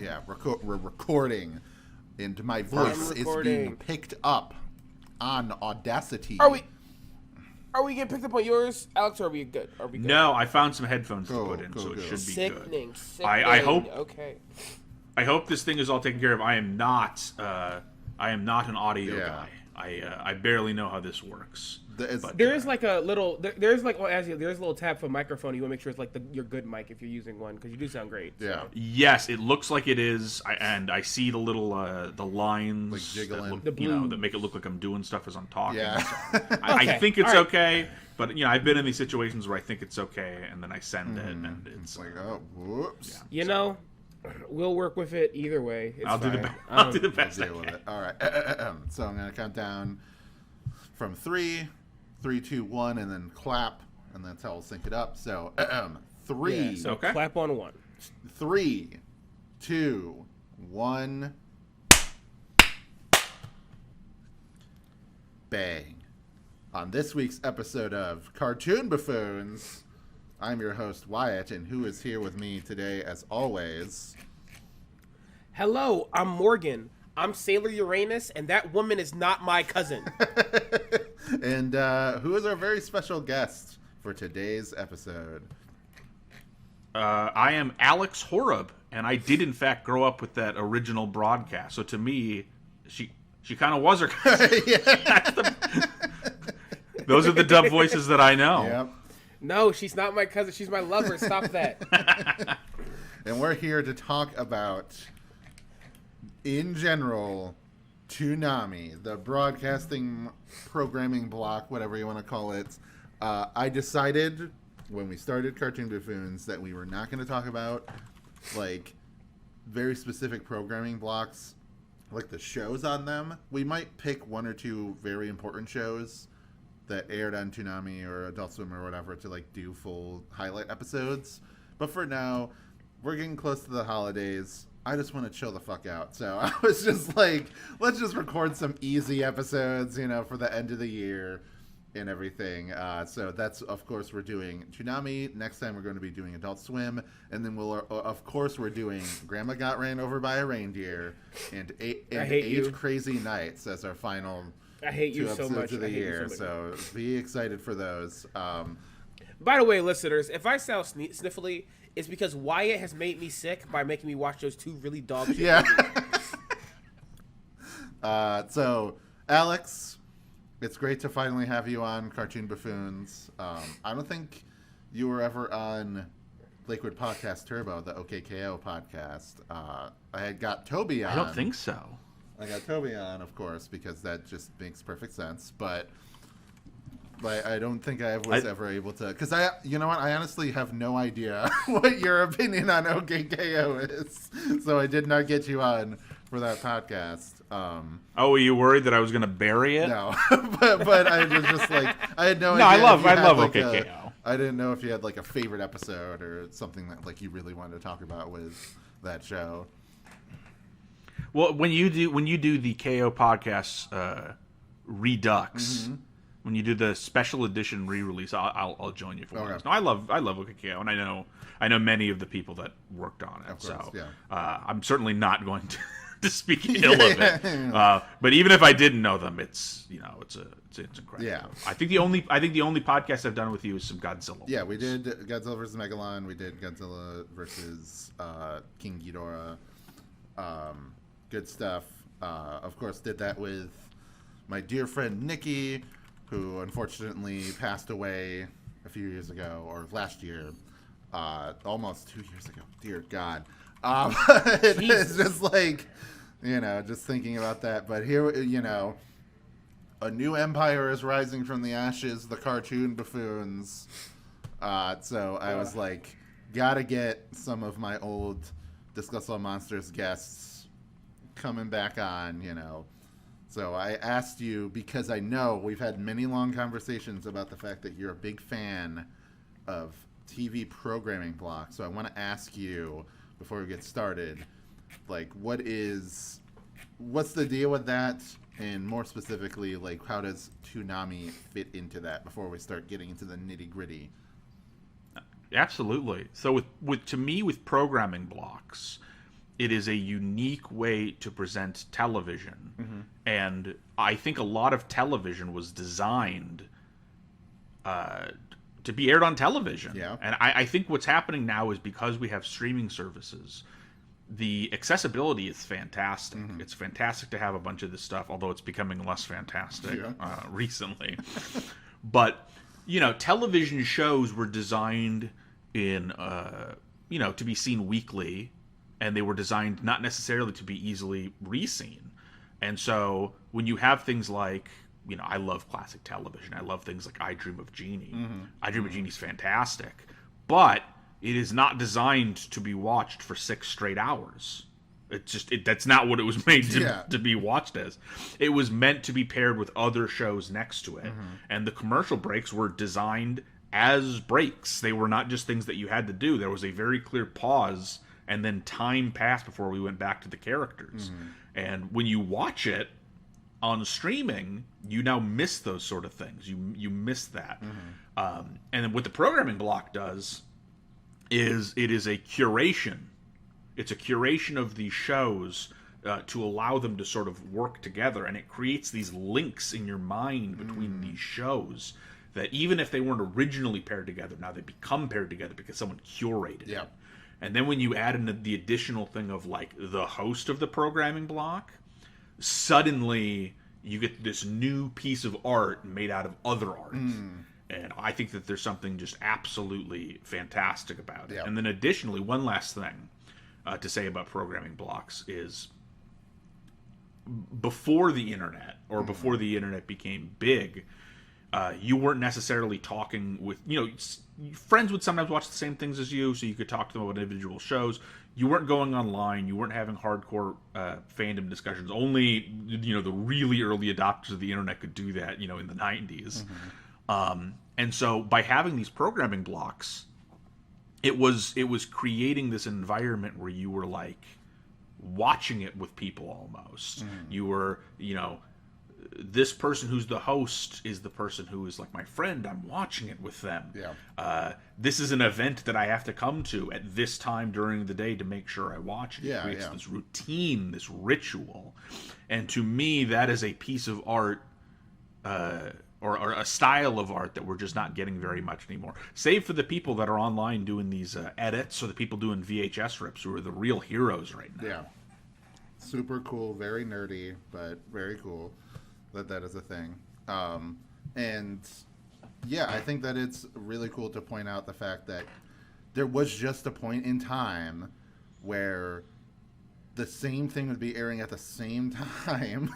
Yeah, we're recording, and my voice is being picked up on Audacity. Are we getting picked up on yours, Alex, or are we good? No, I found some headphones to put in, so it should be Sickening. good. I hope. Okay. I hope this thing is all taken care of. I am not an audio guy. I barely know how this works. There's like a little there's a little tab for microphone. You want to make sure it's like your good mic if you're using one, because you do sound great. Yeah. So. Yes, it looks like it is, and I see the little the lines like jiggling, that make it look like I'm doing stuff as I'm talking. Yeah. So I think it's okay, but I've been in these situations where I think it's okay, and then I send it, and it's like, oh, whoops. Yeah. We'll work with it either way. I'll do the best I can. All right. So I'm gonna count down from 3, 3, 2, 1, and then clap, and that's how we'll sync it up. So 3. Yeah, so clap on 1. 3, 2, 1. Bang. On this week's episode of Cartoon Buffoons, I'm your host, Wyatt, and who is here with me today, as always? Hello, I'm Morgan. I'm Sailor Uranus, and that woman is not my cousin. And who is our very special guest for today's episode? I am Alex Horab, and I did, in fact, grow up with that original broadcast. So to me, she kind of was her cousin. Those are the dub voices that I know. Yep. No, she's not my cousin. She's my lover. Stop that. And we're here to talk about, in general, Toonami, the broadcasting programming block, whatever you want to call it. I decided when we started Cartoon Buffoons that we were not going to talk about like very specific programming blocks, like the shows on them. We might pick 1 or 2 very important shows that aired on Toonami or Adult Swim or whatever to like do full highlight episodes. But for now, we're getting close to the holidays. I just want to chill the fuck out. So I was just like, let's just record some easy episodes, for the end of the year and everything. So that's, of course, we're doing Toonami. Next time we're going to be doing Adult Swim. And then we're doing Grandma Got Ran Over by a Reindeer and 8 Crazy Nights as our final I hate 2 you so episodes much. of the year. So be excited for those. By the way, listeners, if I sound sniffly, it's because Wyatt has made me sick by making me watch those 2 really dog shit movies. So, Alex, it's great to finally have you on Cartoon Buffoons. I don't think you were ever on Lakewood Podcast Turbo, the OKKO podcast. I had got Toby on. I don't think so. I got Toby on, of course, because that just makes perfect sense. But I don't think I was ever able to, because you know what? I honestly have no idea what your opinion on OKKO is. So I did not get you on for that podcast. Were you worried that I was going to bury it? No, but I was just like, I had no idea. I love OKKO. I didn't know if you had like a favorite episode or something that like you really wanted to talk about with that show. Well, when you do the KO podcast Redux, when you do the special edition re-release, I'll join you for those. No, I love OKKO, and I know many of the people that worked on it. Of course, so yeah. I'm certainly not going to speak ill of it. But even if I didn't know them, it's incredible. Yeah. I think the only podcast I've done with you is some Godzilla. Yeah, we did Godzilla vs. Megalon. We did Godzilla versus King Ghidorah. Good stuff. Of course, did that with my dear friend Nikki, who unfortunately passed away a few years ago, or last year, almost 2 years ago. Dear God. It's just like, just thinking about that. But here, a new empire is rising from the ashes, the Cartoon Buffoons. So I was like, gotta get some of my old Discuss All Monsters guests coming back on, So I asked you, because I know we've had many long conversations about the fact that you're a big fan of TV programming blocks. So I want to ask you, before we get started, like, what's the deal with that? And more specifically, like, how does Toonami fit into that before we start getting into the nitty gritty? Absolutely. So with programming blocks, it is a unique way to present television, and I think a lot of television was designed to be aired on television. Yeah. And I think what's happening now is because we have streaming services, the accessibility is fantastic. It's fantastic to have a bunch of this stuff, although it's becoming less fantastic recently. But, television shows were designed in, to be seen weekly, and they were designed not necessarily to be easily re-seen. And so when you have things like, I love classic television. I love things like I Dream of Jeannie. I Dream of Jeannie's fantastic. But it is not designed to be watched for 6 straight hours. That's not what it was made to be watched as. It was meant to be paired with other shows next to it. And the commercial breaks were designed as breaks. They were not just things that you had to do. There was a very clear pause, and then time passed before we went back to the characters. And when you watch it on streaming, you now miss those sort of things. You miss that. And what the programming block does is it is a curation. It's a curation of these shows to allow them to sort of work together, and it creates these links in your mind between these shows that even if they weren't originally paired together, now they become paired together because someone curated it. And then when you add in the additional thing of like the host of the programming block, suddenly you get this new piece of art made out of other art. And I think that there's something just absolutely fantastic about it. And then additionally, one last thing to say about programming blocks is before the internet, or before the internet became big, you weren't necessarily talking with, friends would sometimes watch the same things as you, so you could talk to them about individual shows. You weren't going online. You weren't having hardcore fandom discussions. Only, the really early adopters of the internet could do that, in the 90s. And so by having these programming blocks, it was creating this environment where you were like watching it with people almost. You were, this person who's the host is the person who is like my friend. I'm watching it with them. This is an event that I have to come to at this time during the day to make sure I watch it. It creates this routine, this ritual. And to me, that is a piece of art or a style of art that we're just not getting very much anymore. Save for the people that are online doing these edits, or the people doing VHS rips, who are the real heroes right now. Super cool, very nerdy, but very cool that is a thing. And I think that it's really cool to point out the fact that there was just a point in time where the same thing would be airing at the same time.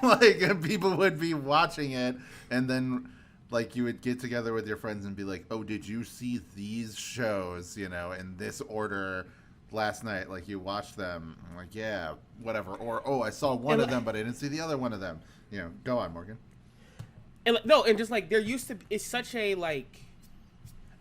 Like, people would be watching it, and then, like, you would get together with your friends and be like, oh, did you see these shows, in this order last night? Like, you watched them. I'm like, yeah, whatever. Or, oh, I saw one of them, but I didn't see the other one of them. Go on, Morgan. And just, like, there used to be, it's such a, like,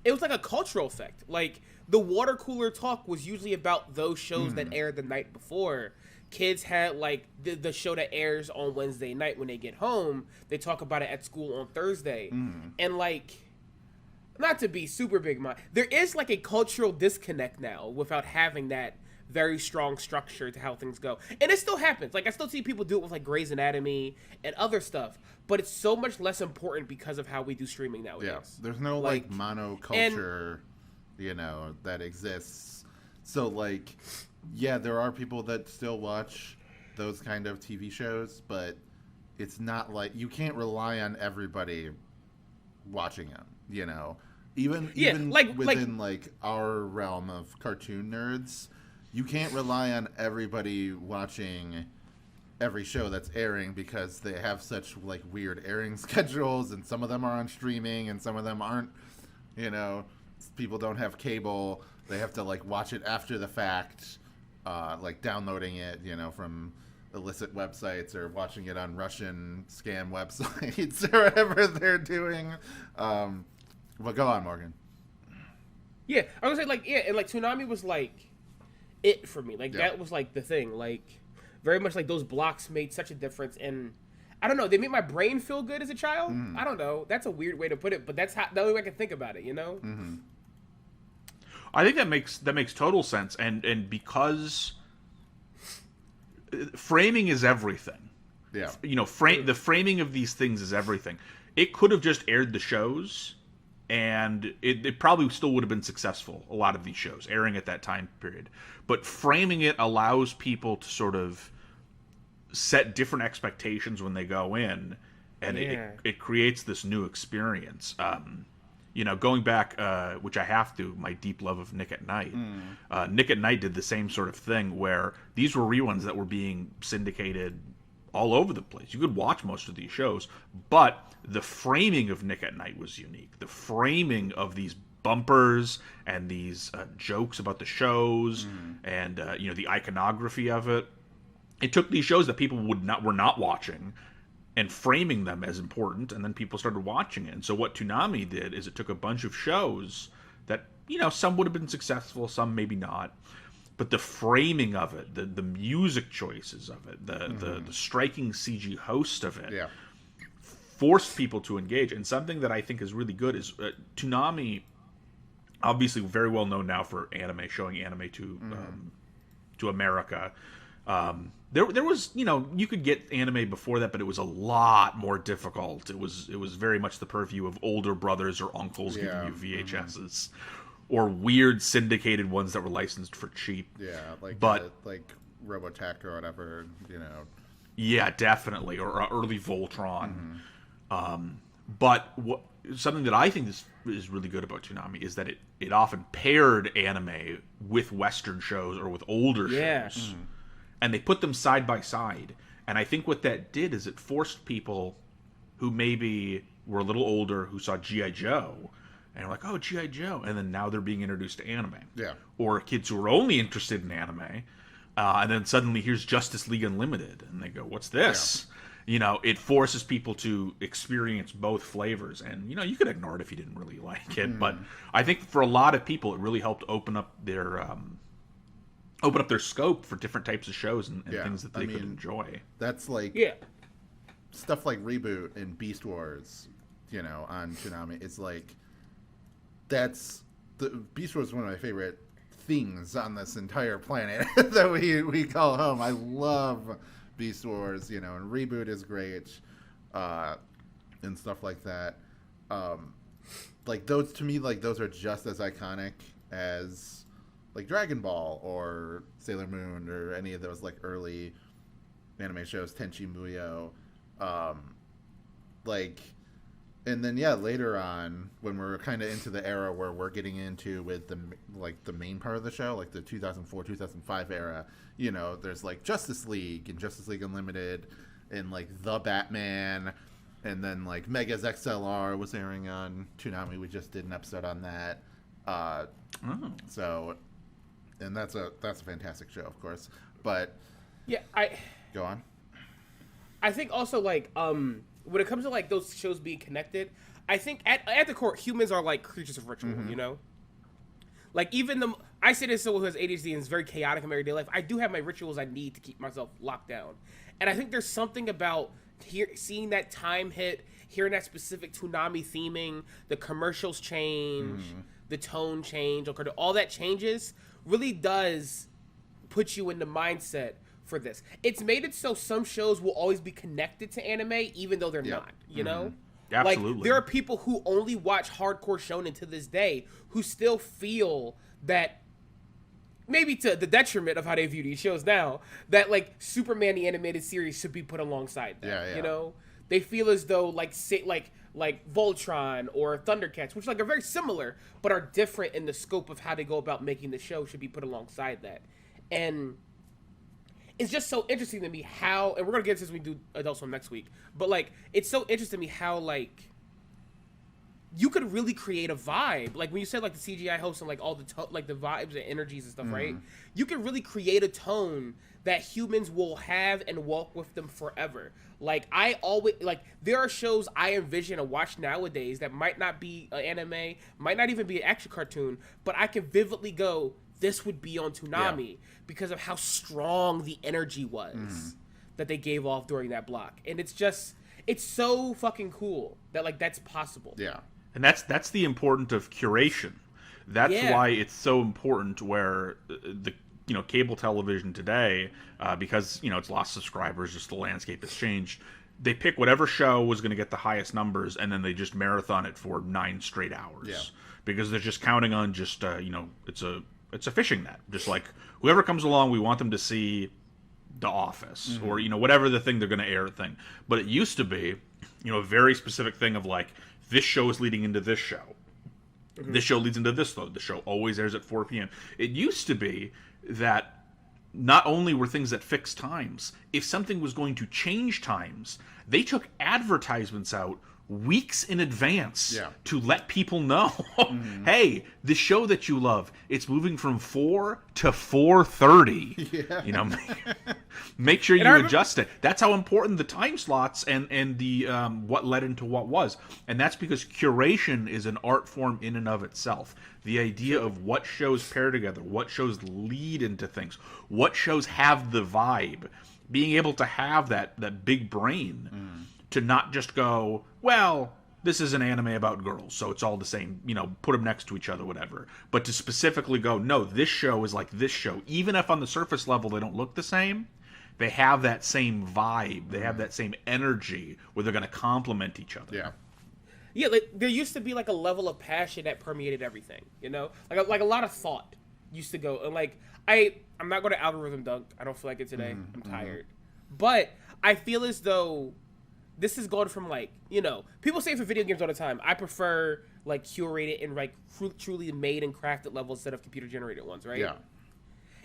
it was like a cultural effect. Like, the water cooler talk was usually about those shows that aired the night before. Kids had, like, the show that airs on Wednesday night when they get home. They talk about it at school on Thursday. And, like, not to be super big, there is, like, a cultural disconnect now without having that very strong structure to how things go. And it still happens. Like, I still see people do it with, like, Grey's Anatomy and other stuff. But it's so much less important because of how we do streaming nowadays. There's no, like monoculture, that exists. So, like, there are people that still watch those kind of TV shows, but it's not like you can't rely on everybody watching them, Even within our realm of cartoon nerds, you can't rely on everybody watching every show that's airing because they have such like weird airing schedules, and some of them are on streaming and some of them aren't. People don't have cable. They have to like watch it after the fact, like downloading it, from illicit websites or watching it on Russian scam websites or whatever they're doing. But go on, Morgan. Yeah, I was gonna say and Toonami was like it for me. Like that was like the thing. Like very much like those blocks made such a difference, and I don't know, they made my brain feel good as a child. I don't know. That's a weird way to put it, but that's the only way I can think about it. I think that makes total sense, and because framing is everything. Yeah. You know, the framing of these things is everything. It could have just aired the shows, and it probably still would have been successful, a lot of these shows, airing at that time period. But framing it allows people to sort of set different expectations when they go in, and it creates this new experience. You know, going back, which I have to, my deep love of Nick at Night. Nick at Night did the same sort of thing, where these were reruns that were being syndicated all over the place. You could watch most of these shows, but the framing of Nick at Night was unique. The framing of these bumpers and these jokes about the shows and you know, the iconography of it. It took these shows that people were not watching and framing them as important, and then people started watching it. And so what Toonami did is it took a bunch of shows that, you know, some would have been successful, some maybe not, but the framing of it, the music choices of it, the striking CG host of it, forced people to engage. And something that I think is really good is Toonami, obviously very well known now for anime, showing anime to America. There was, you know, you could get anime before that, but it was a lot more difficult. It was very much the purview of older brothers or uncles giving you VHSs, or weird syndicated ones that were licensed for cheap. Yeah, like Robotech or whatever, you know. Yeah, definitely, or early Voltron. But something that I think is really good about Toonami is that it often paired anime with Western shows or with older shows. And they put them side by side. And I think what that did is it forced people who maybe were a little older, who saw G.I. Joe, and were like, oh, G.I. Joe. And then now they're being introduced to anime. Yeah. Or kids who are only interested in anime. And then suddenly here's Justice League Unlimited. And they go, what's this? Yeah. You know, it forces people to experience both flavors. And, you know, you could ignore it if you didn't really like it. But I think for a lot of people, it really helped open up their scope for different types of shows and things that they could enjoy. That's like stuff like Reboot and Beast Wars, you know, on Toonami. It's like Beast Wars is one of my favorite things on this entire planet that we call home. I love Beast Wars, you know, and Reboot is great, and stuff like that. Like those, to me, like those are just as iconic as like Dragon Ball or Sailor Moon or any of those like early anime shows, Tenchi Muyo. And then later on, when we're kind of into the era where we're getting into with the main part of the show, like the 2004-2005 era, you know, there's like Justice League and Justice League Unlimited and like The Batman, and then like Mega's XLR was airing on Toonami. We just did an episode on that. So, and that's a fantastic show, of course. But go on. I think also like when it comes to like those shows being connected, I think at the core, humans are like creatures of ritual. You know, like even I say this as someone who has ADHD and is very chaotic in my everyday life. I do have my rituals I need to keep myself locked down, and I think there's something about seeing that time hit, hearing that specific Toonami theming, the commercials change, the tone change, all that changes really does put you in the mindset for this. It's made it so some shows will always be connected to anime even though they're not, you know? Absolutely. Like there are people who only watch hardcore shonen to this day who still feel that, maybe to the detriment of how they view these shows now, that like Superman the animated series should be put alongside that. You know, they feel as though like Voltron or Thundercats, which like are very similar but are different in the scope of how they go about making the show, should be put alongside that. And it's just so interesting to me how, and we're gonna get to this when we do Adult Swim next week, but like it's so interesting to me how like you could really create a vibe. Like when you said like the CGI host and like all the like the vibes and energies and stuff, right? You can really create a tone that humans will have and walk with them forever. Like I always like there are shows I envision and watch nowadays that might not be an anime, might not even be an action cartoon, but I can vividly go, this would be on Toonami because of how strong the energy was that they gave off during that block. And it's so fucking cool that like that's possible. Yeah. And that's the importance of curation. That's why it's so important where cable television today, because it's lost subscribers, just the landscape has changed. They pick whatever show was going to get the highest numbers, and then they just marathon it for 9 straight hours. Yeah. Because they're just counting on just it's a fishing net. Just like whoever comes along, we want them to see The Office or whatever the thing they're going to air thing. But it used to be a very specific thing of like, this show is leading into this show. This show leads into this, though. The show always airs at 4 p.m. It used to be that not only were things at fixed times, if something was going to change times, they took advertisements out weeks in advance to let people know, hey, the show that you love, it's moving from 4 to 4:30. Yeah. Make sure you adjust it. That's how important the time slots and the what led into what was. And that's because curation is an art form in and of itself. The idea of what shows pair together, what shows lead into things, what shows have the vibe, being able to have that big brain to not just go, well, this is an anime about girls, so it's all the same, put them next to each other, whatever. But to specifically go, no, this show is like this show. Even if on the surface level they don't look the same, they have that same vibe. They have that same energy where they're going to complement each other. Yeah. Yeah, like, there used to be like a level of passion that permeated everything, like a lot of thought used to go. And like I'm not going to algorithm dunk. I don't feel like it today. I'm tired, but I feel as though this is going from like people say for video games all the time. I prefer like curated and like truly made and crafted levels instead of computer generated ones, right? Yeah.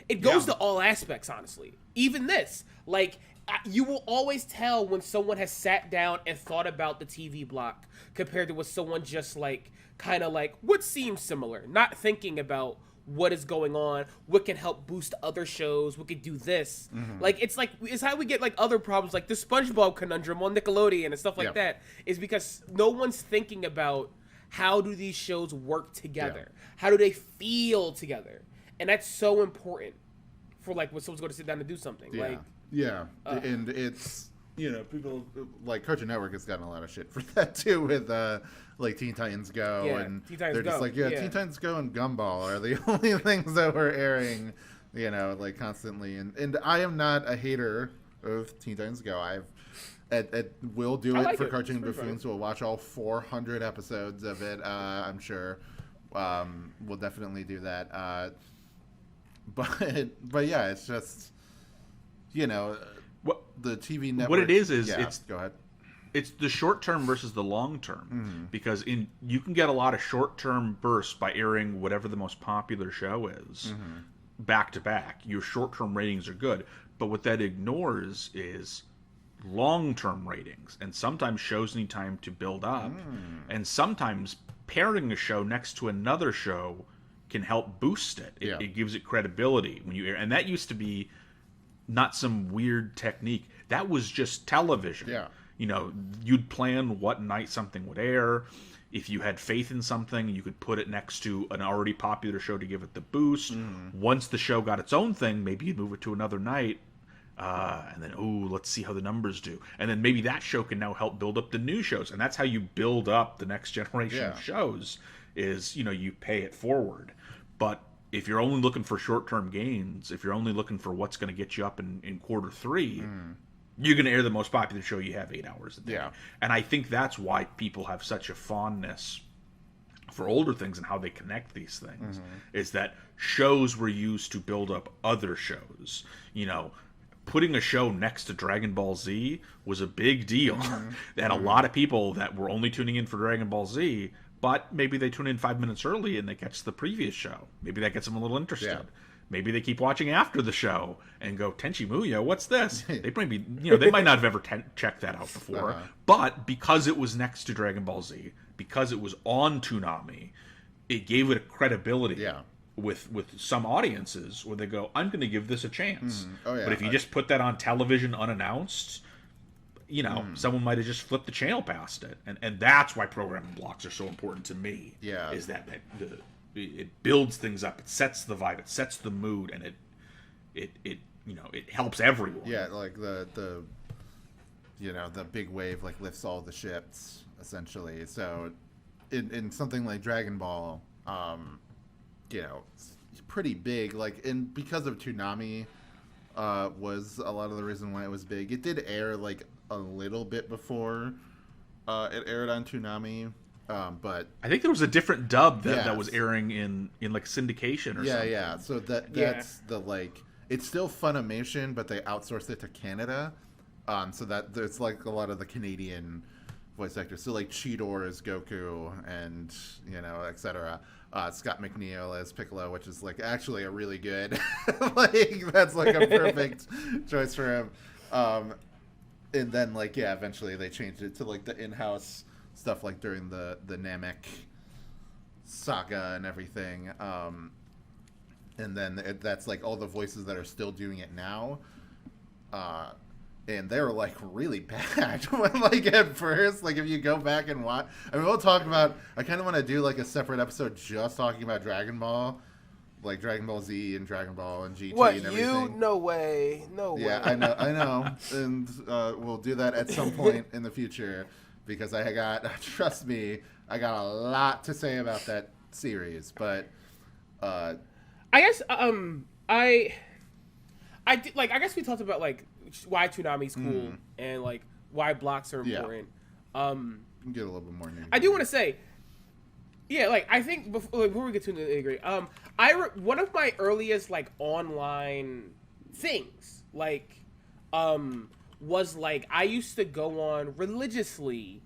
It goes to all aspects, honestly. Even this, like, you will always tell when someone has sat down and thought about the TV block compared to with someone just like kind of like what seems similar, not thinking about what is going on, what can help boost other shows, what could do this. Like it's how we get like other problems like the SpongeBob conundrum on Nickelodeon and stuff like that, is because no one's thinking about how do these shows work together, how do they feel together, and that's so important for like when someone's going to sit down to do something. And it's people like Cartoon Network has gotten a lot of shit for that too with like Teen Titans Go, and they're just like Teen Titans Go and Gumball are the only things that we're airing, like constantly. And I am not a hater of Teen Titans Go. We'll do it for Cartoon Buffoons. We'll watch all 400 episodes of it. I'm sure we'll definitely do that. But yeah, it's just the TV network. What it is go ahead. It's the short term versus the long term, because you can get a lot of short term bursts by airing whatever the most popular show is back to back. Your short term ratings are good, but what that ignores is long term ratings, and sometimes shows need time to build up, and sometimes pairing a show next to another show can help boost it. It gives it credibility when you air, and that used to be not some weird technique. That was just television. Yeah. You'd plan what night something would air. If you had faith in something, you could put it next to an already popular show to give it the boost. Once the show got its own thing, maybe you'd move it to another night. And then, let's see how the numbers do. And then maybe that show can now help build up the new shows. And that's how you build up the next generation of shows is, you pay it forward. But if you're only looking for short-term gains, if you're only looking for what's going to get you up in quarter 3, you're going to air the most popular show you have 8 hours a day. Yeah. And I think that's why people have such a fondness for older things and how they connect these things, is that shows were used to build up other shows. Putting a show next to Dragon Ball Z was a big deal. And a lot of people that were only tuning in for Dragon Ball Z, but maybe they tune in 5 minutes early and they catch the previous show. Maybe that gets them a little interested. Yeah. Maybe they keep watching after the show and go, Tenchi Muyo, what's this? They might not have ever checked that out before. But because it was next to Dragon Ball Z, because it was on Toonami, it gave it a credibility with some audiences where they go, I'm going to give this a chance. But if you just put that on television unannounced, someone might have just flipped the channel past it. And that's why programming blocks are so important to me. Yeah. Is that it builds things up, it sets the vibe, it sets the mood, and it helps everyone. Yeah, like the big wave like lifts all the ships essentially. So in something like Dragon Ball, pretty big. Like, and because of Toonami, was a lot of the reason why it was big. It did air like a little bit before it aired on Toonami, but I think there was a different dub that was airing in like syndication or something. Yeah. So that's the like. It's still Funimation, but they outsourced it to Canada. So that there's like a lot of the Canadian voice actors. So like Cheetor is Goku, and etc. Scott McNeil as Piccolo, which is like actually a really good, like that's like a perfect choice for him. And then like eventually they changed it to like the in-house stuff like during the Namek saga and everything. And then that's like all the voices that are still doing it now. And they're like really bad. Like at first, like if you go back and watch, I mean, we'll talk about. I kind of want to do like a separate episode just talking about Dragon Ball, like Dragon Ball Z and Dragon Ball and GT and everything. No way. Yeah, I know, and we'll do that at some point in the future because trust me, I got a lot to say about that series. But I guess I guess we talked about like why Toonami's cool and like why blocks are important. Get a little bit more. I do want to say, like I think before we get to the nitty-gritty, one of my earliest like online things like was like I used to go on religiously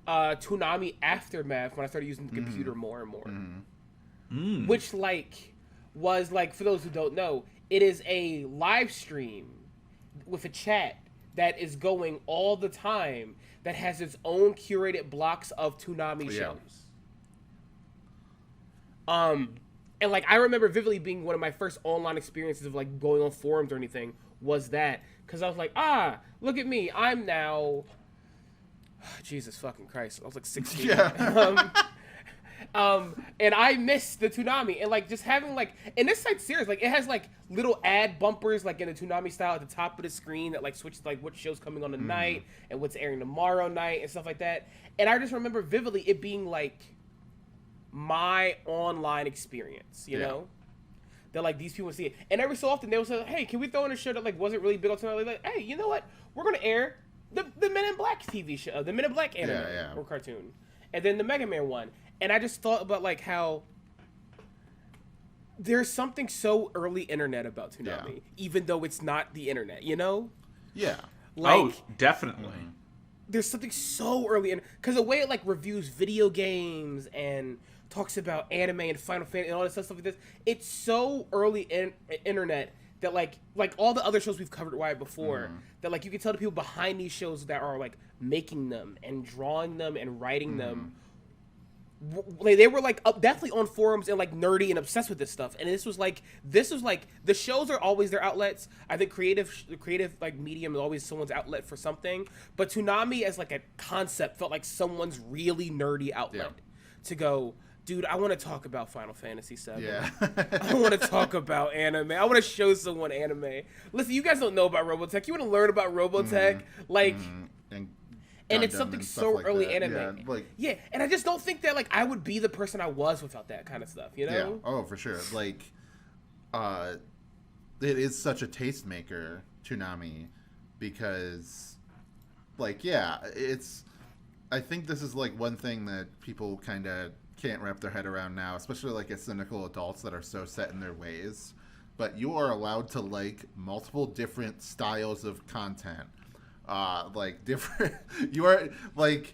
Toonami Aftermath when I started using the computer more and more, which like was like, for those who don't know, it is a live stream with a chat that is going all the time that has its own curated blocks of Toonami shows. And like I remember vividly being one of my first online experiences of like going on forums or anything was that, because I was like, look at me, I'm now Jesus fucking Christ, I was like 16. Yeah. And I missed the Toonami, and like just having like, and this site's serious, like it has like little ad bumpers like in the Toonami style at the top of the screen that like switches like what show's coming on tonight and what's airing tomorrow night and stuff like that. And I just remember vividly it being like my online experience, you know, that like these people would see it, and every so often they would say, hey, can we throw in a show that like wasn't really big on Toonami? Like, hey, you know what, we're gonna air the Men in Black TV show, the Men in Black anime or cartoon, and then the Mega Man one. And I just thought about like how there's something so early internet about Toonami, even though it's not the internet, you know? Yeah. Like, definitely. There's something so early in, because the way it like reviews video games and talks about anime and Final Fantasy and all this stuff like this, it's so early internet that like all the other shows we've covered before, that like you can tell the people behind these shows that are like making them and drawing them and writing them. They were like definitely on forums and like nerdy and obsessed with this stuff, and this was like the shows are always their outlets. I think the creative like medium is always someone's outlet for something, but Toonami as like a concept felt like someone's really nerdy outlet to go, dude, I want to talk about Final Fantasy VII. Yeah. I want to talk about anime. I want to show someone anime. Listen, you guys don't know about Robotech. You want to learn about Robotech, like. And it's something so like early anime. And I just don't think that like I would be the person I was without that kind of stuff, you know? Yeah. Oh, for sure. Like, it is such a tastemaker, Toonami, because, like, it's. I think this is like one thing that people kind of can't wrap their head around now, especially like as cynical adults that are so set in their ways. But you are allowed to like multiple different styles of content. Like different, you are like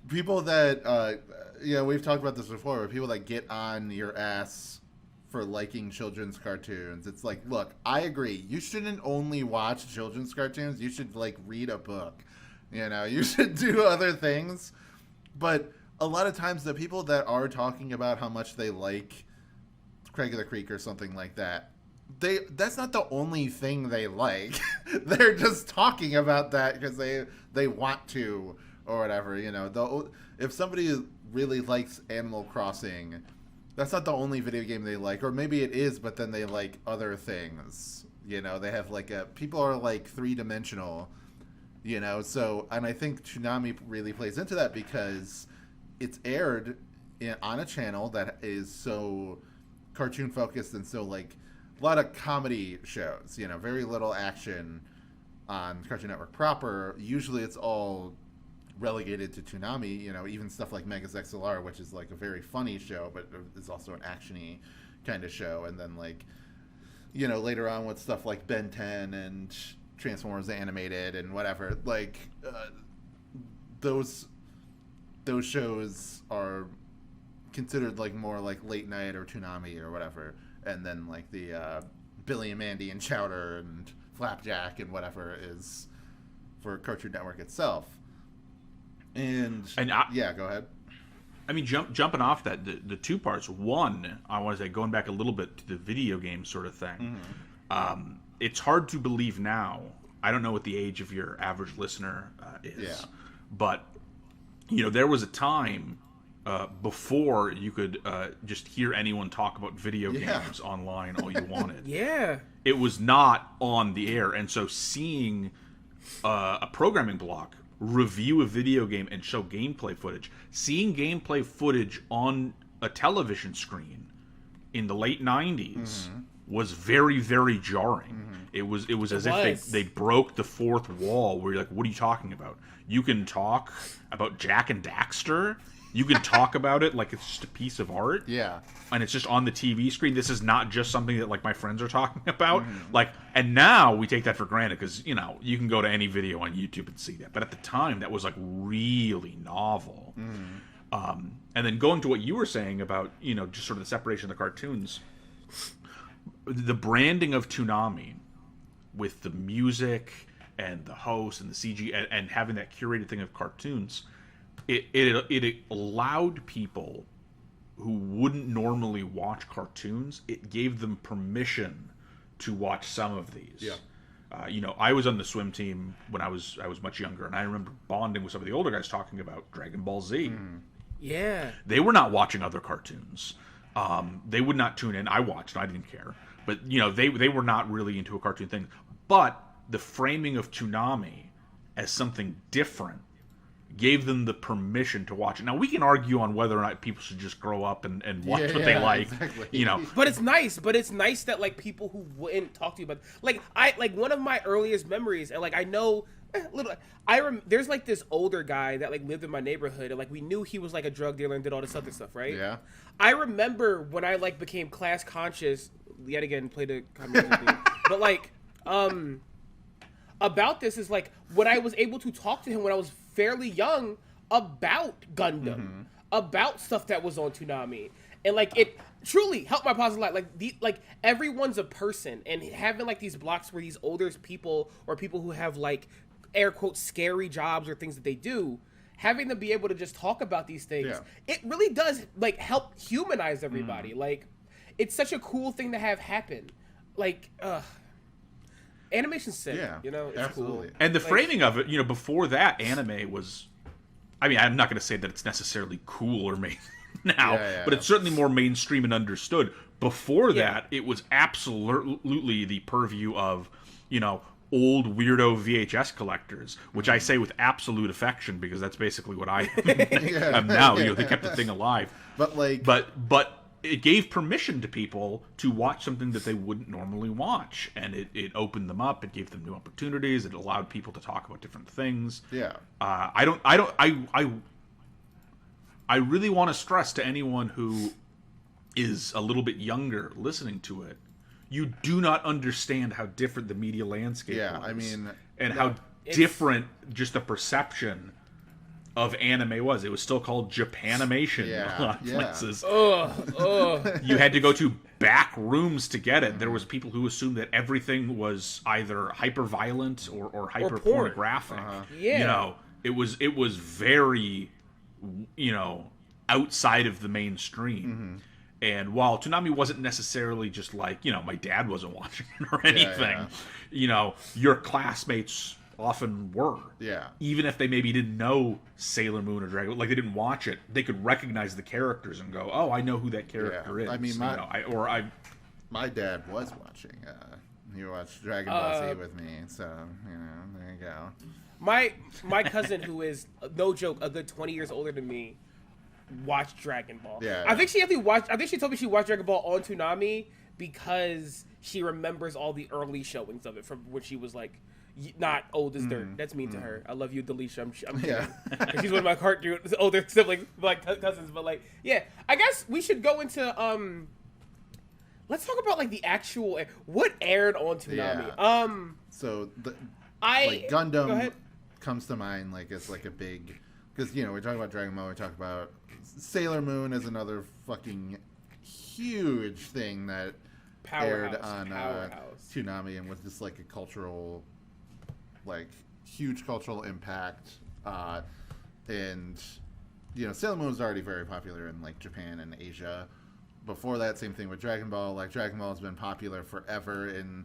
people that, we've talked about this before, but people that get on your ass for liking children's cartoons. It's like, look, I agree. You shouldn't only watch children's cartoons. You should like read a book, you should do other things. But a lot of times the people that are talking about how much they like Craig of the Creek or something like that, that's not the only thing they like. They're just talking about that because they want to or whatever. If somebody really likes Animal Crossing, that's not the only video game they like, or maybe it is, but then they like other things. They have like people are like 3-dimensional. So, and I think Toonami really plays into that because it's aired on a channel that is so cartoon focused, and so like a lot of comedy shows, you know, very little action on Cartoon Network proper. Usually it's all relegated to Toonami, you know, even stuff like Megas XLR, which is like a very funny show, but is also an action-y kind of show. And then like, you know, later on with stuff like Ben 10 and Transformers Animated and whatever, like those shows are considered like more like late night or Toonami or whatever. And then like the Billy and Mandy and Chowder and Flapjack and whatever is for Cartoon Network itself. And yeah, go ahead. I mean, jumping off that, the two parts. One, I want to say, going back a little bit to the video game sort of thing. Mm-hmm. It's hard to believe now. I don't know what the age of your average listener is, but you know, there was a time before you could just hear anyone talk about video games online all you wanted. It was not on the air, and so seeing a programming block review a video game and show gameplay footage, seeing gameplay footage on a television screen in the late 90s was very, very jarring. It was as if they broke the fourth wall, where you're like, what are you talking about? You can talk about Jack and Daxter? You can talk about it like it's just a piece of art. Yeah. And it's just on the TV screen. This is not just something that like my friends are talking about. Like, and now we take that for granted because, you know, you can go to any video on YouTube and see that. But at the time, that was like really novel. And then going to what you were saying about, you know, just sort of the separation of the cartoons, the branding of Toonami with the music and the host and the CG and having that curated thing of cartoons, it allowed people who wouldn't normally watch cartoons, it gave them permission to watch some of these. Yeah. You know, I was on the swim team when I was much younger, and I remember bonding with some of the older guys talking about Dragon Ball Z. Yeah. They were not watching other cartoons. They would not tune in. I watched, and I didn't care. But, you know, they were not really into a cartoon thing. But the framing of Toonami as something different gave them the permission to watch it. Now, we can argue on whether or not people should just grow up and watch what they like, exactly. You know. But it's nice that, like, people who wouldn't talk to you about... Like, one of my earliest memories, and, like, I know... there's, like, this older guy that, like, lived in my neighborhood, and, like, we knew he was, like, a drug dealer and did all this other stuff, right? Yeah. I remember when I, like, became class conscious, yet again, played a comedy thing, but, like, about this is, like, when I was able to talk to him when I was fairly young about Gundam, about stuff that was on Toonami, and like it truly helped my positive life. Like everyone's a person, and having like these blocks where these older people or people who have like air quotes scary jobs or things that they do, having them be able to just talk about these things, it really does like help humanize everybody. Like it's such a cool thing to have happen. Like animation's sick, you know, it's absolutely cool. And the framing of it, you know, before that, anime was, I mean, I'm not going to say that it's necessarily cool or made now, but it's certainly more mainstream and understood. Before that, it was absolutely the purview of, you know, old weirdo VHS collectors, which I say with absolute affection because that's basically what I am now. You know, they kept the thing alive. But like, but it gave permission to people to watch something that they wouldn't normally watch, and it opened them up. It gave them new opportunities. It allowed people to talk about different things. Yeah. I really want to stress to anyone who is a little bit younger listening to it, you do not understand how different the media landscape was. I mean, and how different just the perception of anime was. It was still called Japanimation a lot of places. You had to go to back rooms to get it. There was people who assumed that everything was either hyper violent or hyper pornographic. Yeah. You know, it was very, you know, outside of the mainstream. And while Toonami wasn't necessarily just like, you know, my dad wasn't watching it or anything, you know, your classmates often were. Yeah. Even if they maybe didn't know Sailor Moon or Dragon, like they didn't watch it, they could recognize the characters and go, "Oh, I know who that character is." I mean, my dad was watching. He watched Dragon Ball Z with me, so you know, there you go. My cousin, who is no joke a good 20 years older than me, watched Dragon Ball. Yeah. I think she actually watched. I think she told me she watched Dragon Ball on Toonami because she remembers all the early showings of it from when she was like not old as dirt. That's mean to her. I love you, Delisha. I'm Yeah. she's one of my cartoon older siblings, like cousins. But like, yeah, I guess we should go into Let's talk about like the actual what aired on Toonami. Yeah. So like Go Gundam ahead. comes to mind like as like a big, because we're talking about Dragon Ball, we talk about Sailor Moon as another fucking huge thing that aired on Toonami and was just like a cultural, like huge cultural impact. And Sailor Moon was already very popular in like Japan and Asia. Before that, same thing with Dragon Ball. Like Dragon Ball has been popular forever in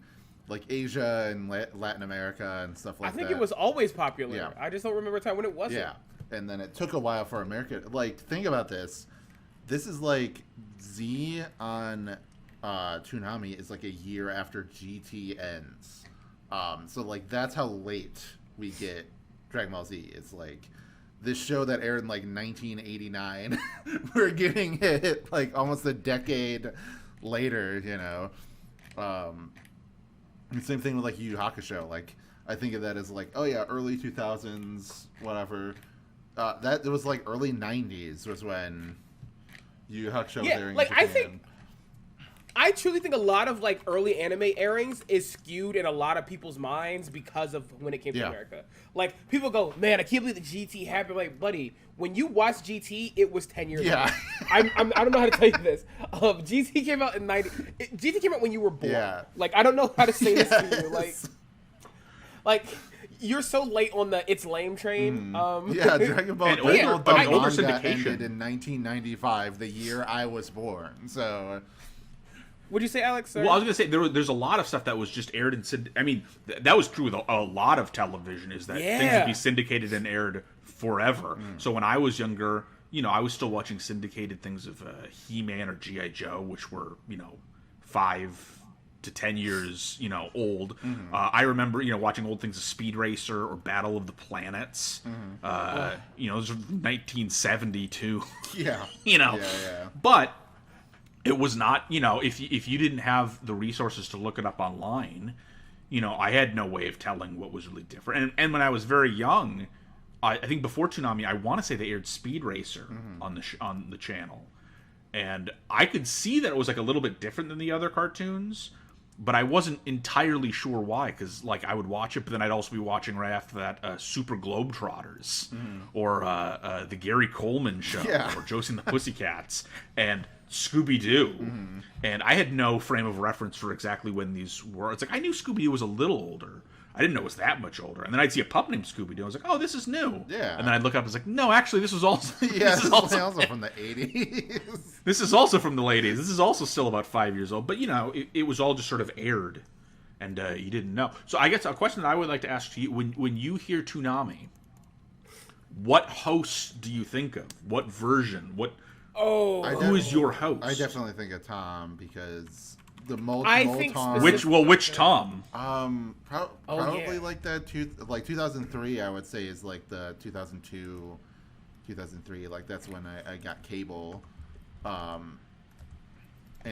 like Asia and Latin America and stuff like that. I think it was always popular. Yeah. I just don't remember a time when it wasn't. Yeah, and then it took a while for America. Like, think about this. This is like Z on Toonami is like a year after GT ends. So like that's how late we get Dragon Ball Z. It's like this show that aired in like 1989. We're getting it like almost a decade later. And same thing with like Yu Yu Hakusho. Like I think of that as like, oh yeah, early 2000s, whatever. That it was like early 90s was when Yu Yu Hakusho was airing like in Japan. I truly think a lot of like early anime airings is skewed in a lot of people's minds because of when it came to America. Like people go, man, I can't believe the GT happened. Like, buddy, when you watch GT, it was 10 years ago. I don't know how to tell you this. GT came out in GT came out when you were born. Yeah. Like I don't know how to say this to you. Like you're so late on the it's lame train. Yeah, Dragon Ball And Dragon Ball older manga syndication. ended in 1995, the year I was born. So What'd you say, Alex? Sorry. Well, I was going to say, there's a lot of stuff that was just aired in... I mean, that was true with a lot of television, is that things would be syndicated and aired forever. So when I was younger, I was still watching syndicated things of He-Man or G.I. Joe, which were, 5 to 10 years, old. I remember, watching old things of Speed Racer or Battle of the Planets. Those were 1972. yeah. But... it was not, if you didn't have the resources to look it up online, I had no way of telling what was really different. And when I was very young, I think before Toonami, I want to say they aired Speed Racer on the channel, and I could see that it was like a little bit different than the other cartoons, but I wasn't entirely sure why. Because like I would watch it, but then I'd also be watching right after that Super Globetrotters or the Gary Coleman Show or Josie and the Pussycats and Scooby-Doo. And I had no frame of reference for exactly when these were. It's like I knew Scooby-Doo was a little older. I didn't know it was that much older. And then I'd see a pup named Scooby-Doo. I was like, oh, this is new. Yeah. And then I'd look up and it's like, no, actually, this was also... this is also from the 80s. This is also from the late 80s. This is also still about 5 years old. But, it was all just sort of aired. And you didn't know. So I guess a question that I would like to ask to you, when you hear Toonami, what hosts do you think of? What version? Who is your host? I definitely think of Tom because the Tom. Which Tom? Probably like that 2003. I would say is like the 2002, 2003. Like that's when I got cable. And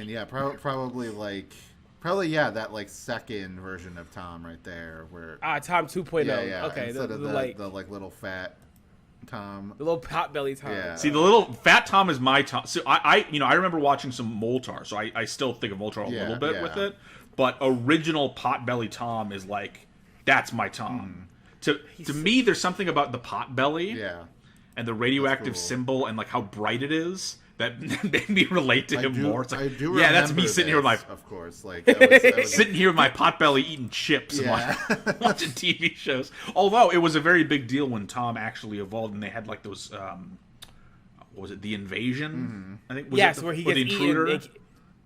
yeah, probably that like second version of Tom right there where Tom 2.0. Yeah. Okay, instead of the like little fat Tom, the little pot belly Tom. Yeah. See, the little fat Tom is my Tom. So I remember watching some Moltar, so I still think of Moltar a little bit with it. But original pot belly Tom is like that's my Tom. To me, there's something about the pot belly, and the radioactive symbol, and like how bright it is that made me relate to him more. It's like, that's me sitting here with my, of course, like I was sitting here with my pot belly eating chips and watching TV shows. Although it was a very big deal when Tom actually evolved, and they had like those, what was it, the Invasion? I think. Where he gets eaten.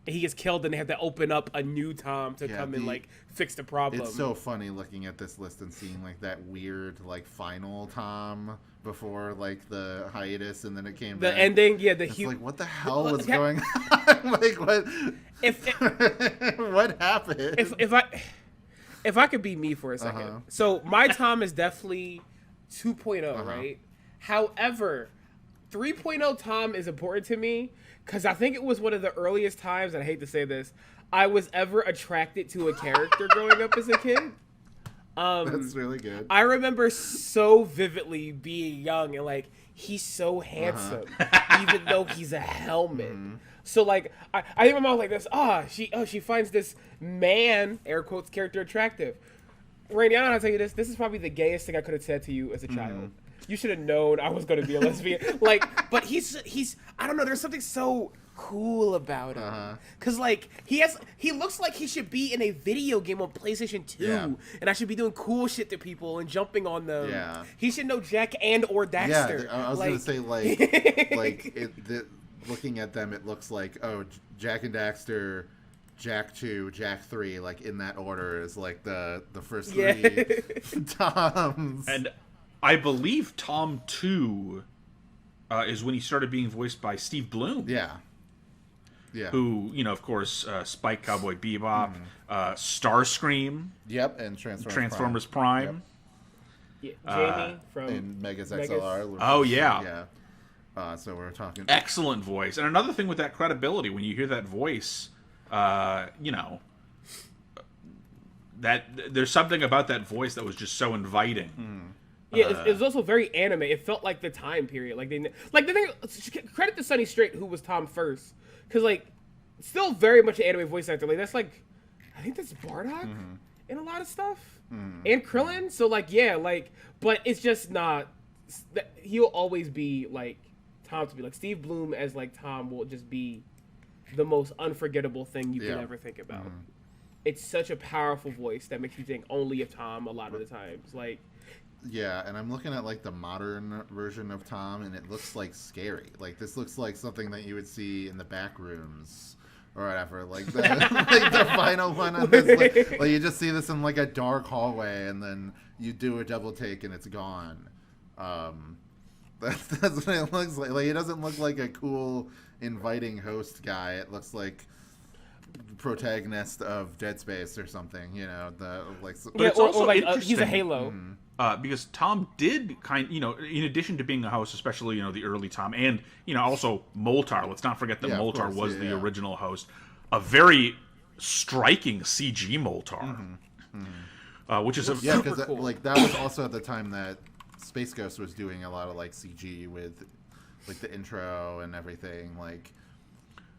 He gets killed, and they have to open up a new Tom to come and like fix the problem. It's so funny looking at this list and seeing like that weird like final Tom before like the hiatus, and then it came back. The ending, it's like what the hell was going on? Like what? What happened? If I could be me for a second, so my Tom is definitely 2.0, right? However, 3.0 Tom is important to me because I think it was one of the earliest times, and I hate to say this, I was ever attracted to a character growing up as a kid. That's really good. I remember so vividly being young and like, he's so handsome, even though he's a helmet. So like, I think my mom was like this. She finds this man, air quotes, character attractive. Rainy, I don't know how to tell you this. This is probably the gayest thing I could have said to you as a child. You should have known I was going to be a lesbian. Like, but he's I don't know. There's something so cool about him. Cause like he looks like he should be in a video game on PlayStation 2, and I should be doing cool shit to people and jumping on them. Yeah. He should know Jack and or Daxter. Yeah, I was gonna say looking at them, it looks like Jack and Daxter, Jack 2, Jack 3, like in that order is like the first three Toms. And I believe Tom 2 is when he started being voiced by Steve Bloom. Yeah. Who, of course, Spike Cowboy Bebop, Starscream. Yep, and Transformers Prime. Yep. Jamie from and Megas XLR. Oh, yeah. So we're talking... Excellent voice. And another thing with that credibility, when you hear that voice, that there's something about that voice that was just so inviting. Yeah, it was also very anime. It felt like the time period. Like the thing. Credit to Sonny Strait, who was Tom first, because like, still very much an anime voice actor. Like that's like, I think that's Bardock in a lot of stuff, and Krillin. So like, yeah, like, but it's just not. He'll always be like Tom to be like Steve Bloom as like Tom will just be the most unforgettable thing you can ever think about. It's such a powerful voice that makes you think only of Tom a lot of the times. Like. Yeah, and I'm looking at like the modern version of Tom, and it looks like scary. Like this looks like something that you would see in the back rooms or whatever. Like the, like the final one on this. Like you just see this in like a dark hallway, and then you do a double take, and it's gone. That's what it looks like. Like it doesn't look like a cool, inviting host guy. It looks like protagonist of Dead Space or something. But it's also like interesting. He's a Halo. Because Tom did in addition to being a host, especially, the early Tom, and, also Moltar. Let's not forget that Moltar was the original host. A very striking CG Moltar. Which is because cool. That was also at the time that Space Ghost was doing a lot of, CG with, the intro and everything,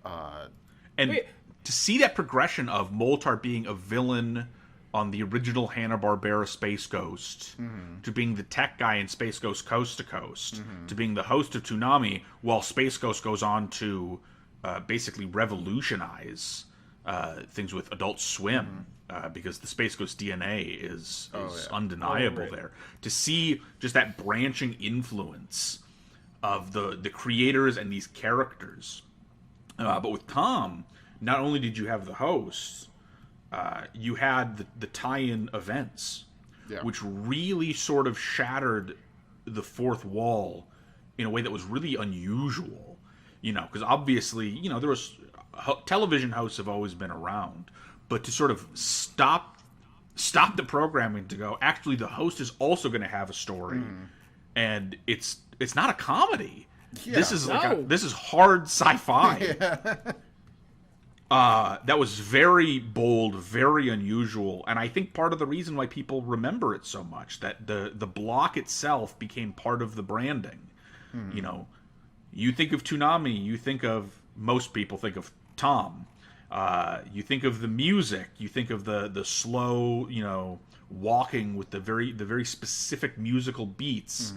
to see that progression of Moltar being a villain on the original Hanna-Barbera Space Ghost, to being the tech guy in Space Ghost Coast to Coast, to being the host of Toonami, while Space Ghost goes on to basically revolutionize things with Adult Swim, because the Space Ghost DNA is undeniable there. To see just that branching influence of the creators and these characters. But with Tom, not only did you have the host, you had the tie-in events, which really sort of shattered the fourth wall in a way that was really unusual. Because obviously, there was television hosts have always been around, but to sort of stop the programming to go, actually, the host is also going to have a story, and it's not a comedy. Yeah. This is this is hard sci-fi. That was very bold, very unusual, and I think part of the reason why people remember it so much, that the block itself became part of the branding. You think of Toonami, most people think of Tom. You think of the music, you think of the slow, walking with the very specific musical beats.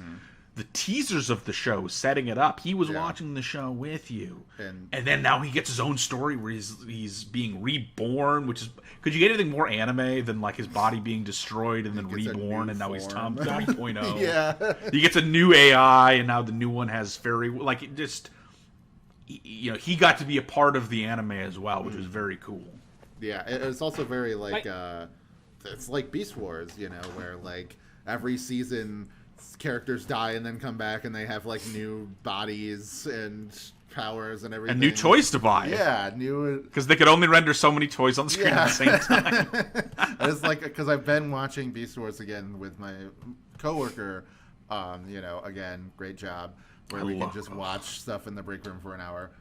The teasers of the show setting it up. He was watching the show with you, and then now he gets his own story where he's being reborn. Which is, could you get anything more anime than his body being destroyed and then reborn, and now he's Tom 3.0? Yeah, he gets a new AI, and now the new one has fairy. He got to be a part of the anime as well, which was very cool. Yeah, it's also very it's like Beast Wars, where every season characters die and then come back and they have new bodies and powers and everything. And new toys to buy. Yeah, new. Because they could only render so many toys on screen at the same time. It's because I've been watching Beast Wars again with my coworker. Again, great job. where we can just watch stuff in the break room for an hour.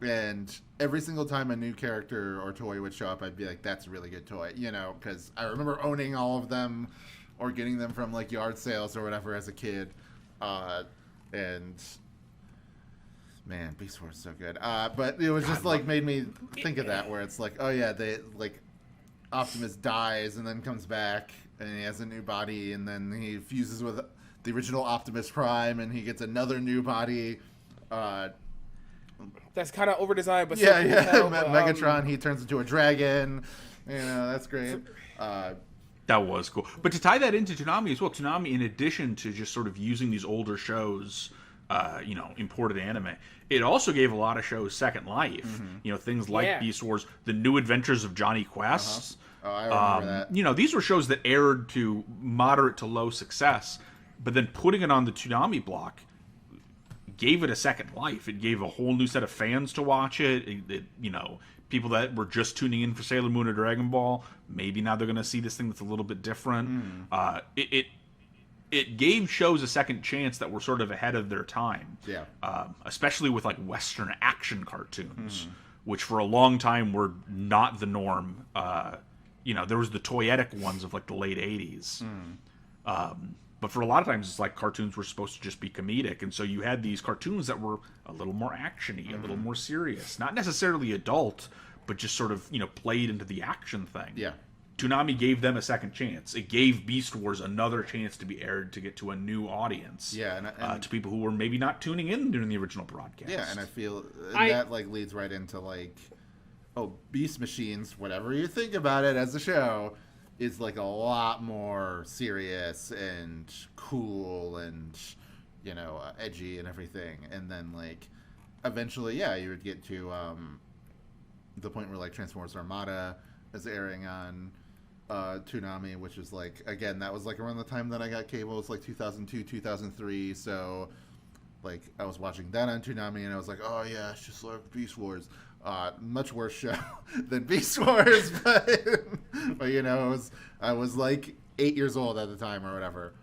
And every single time a new character or toy would show up, I'd be like, that's a really good toy, you know, because I remember owning all of them or getting them from like yard sales or whatever as a kid. And man, Beast Wars is so good. But it was just like made me think of that, where it's like, oh yeah, they like Optimus dies and then comes back and he has a new body, and then he fuses with the original Optimus Prime and he gets another new body. That's kind of over-designed, but yeah. Megatron, he turns into a dragon. You know, that's great. That was cool. But to tie that into Toonami as well, Toonami, in addition to just sort of using these older shows, you know, imported anime, it also gave a lot of shows second life. Mm-hmm. You know, things like Beast Wars, The New Adventures of Johnny Quest. Oh, I remember that. You know, these were shows that aired to moderate to low success, but then putting it on the Toonami block gave it a second life. It gave a whole new set of fans to watch it. You know, people that were just tuning in for Sailor Moon or Dragon Ball, maybe now they're going to see this thing that's a little bit different. It gave shows a second chance that were sort of ahead of their time. Yeah. Especially with like Western action cartoons, which for a long time were not the norm. You know, there was the toyetic ones of like the late 80s. But for a lot of times, it's like cartoons were supposed to just be comedic. And so you had these cartoons that were a little more action-y, a little more serious. Not necessarily adult, but just sort of, you know, played into the action thing. Yeah. Toonami gave them a second chance. It gave Beast Wars another chance to be aired to get to a new audience. Yeah, and to people who were maybe not tuning in during the original broadcast. Yeah, and I feel that like leads right into like, Beast Machines, whatever you think about it as a show, is like a lot more serious and cool and, you know, edgy and everything. And then like eventually, you would get to the point where like Transformers Armada is airing on Toonami, which is like, again, that was like around the time that I got cable. It's like 2002, 2003. So like I was watching that on Toonami and I was like, oh yeah, it's just like Beast Wars. Much worse show than Beast Wars, but you know, I was like 8 years old at the time or whatever,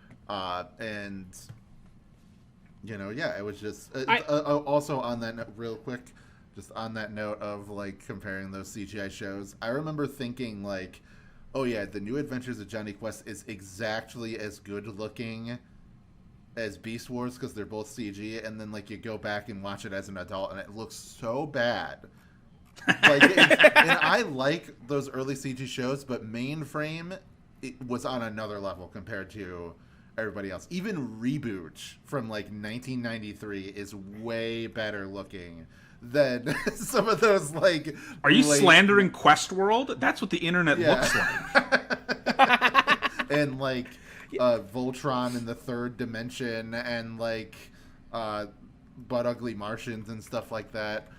and you know, it was just also on that note, real quick, just on that note of like comparing those CGI shows, I remember thinking like, oh yeah, The New Adventures of Johnny Quest is exactly as good looking as Beast Wars because they're both CG, and then like you go back and watch it as an adult and it looks so bad. Like, and I like those early CG shows, but Mainframe, it was on another level compared to everybody else. Even Reboot from like 1993 is way better looking than some of those like. Are you slandering Questworld? That's what the internet looks like. And like Voltron in the Third Dimension, and like Butt Ugly Martians and stuff like that.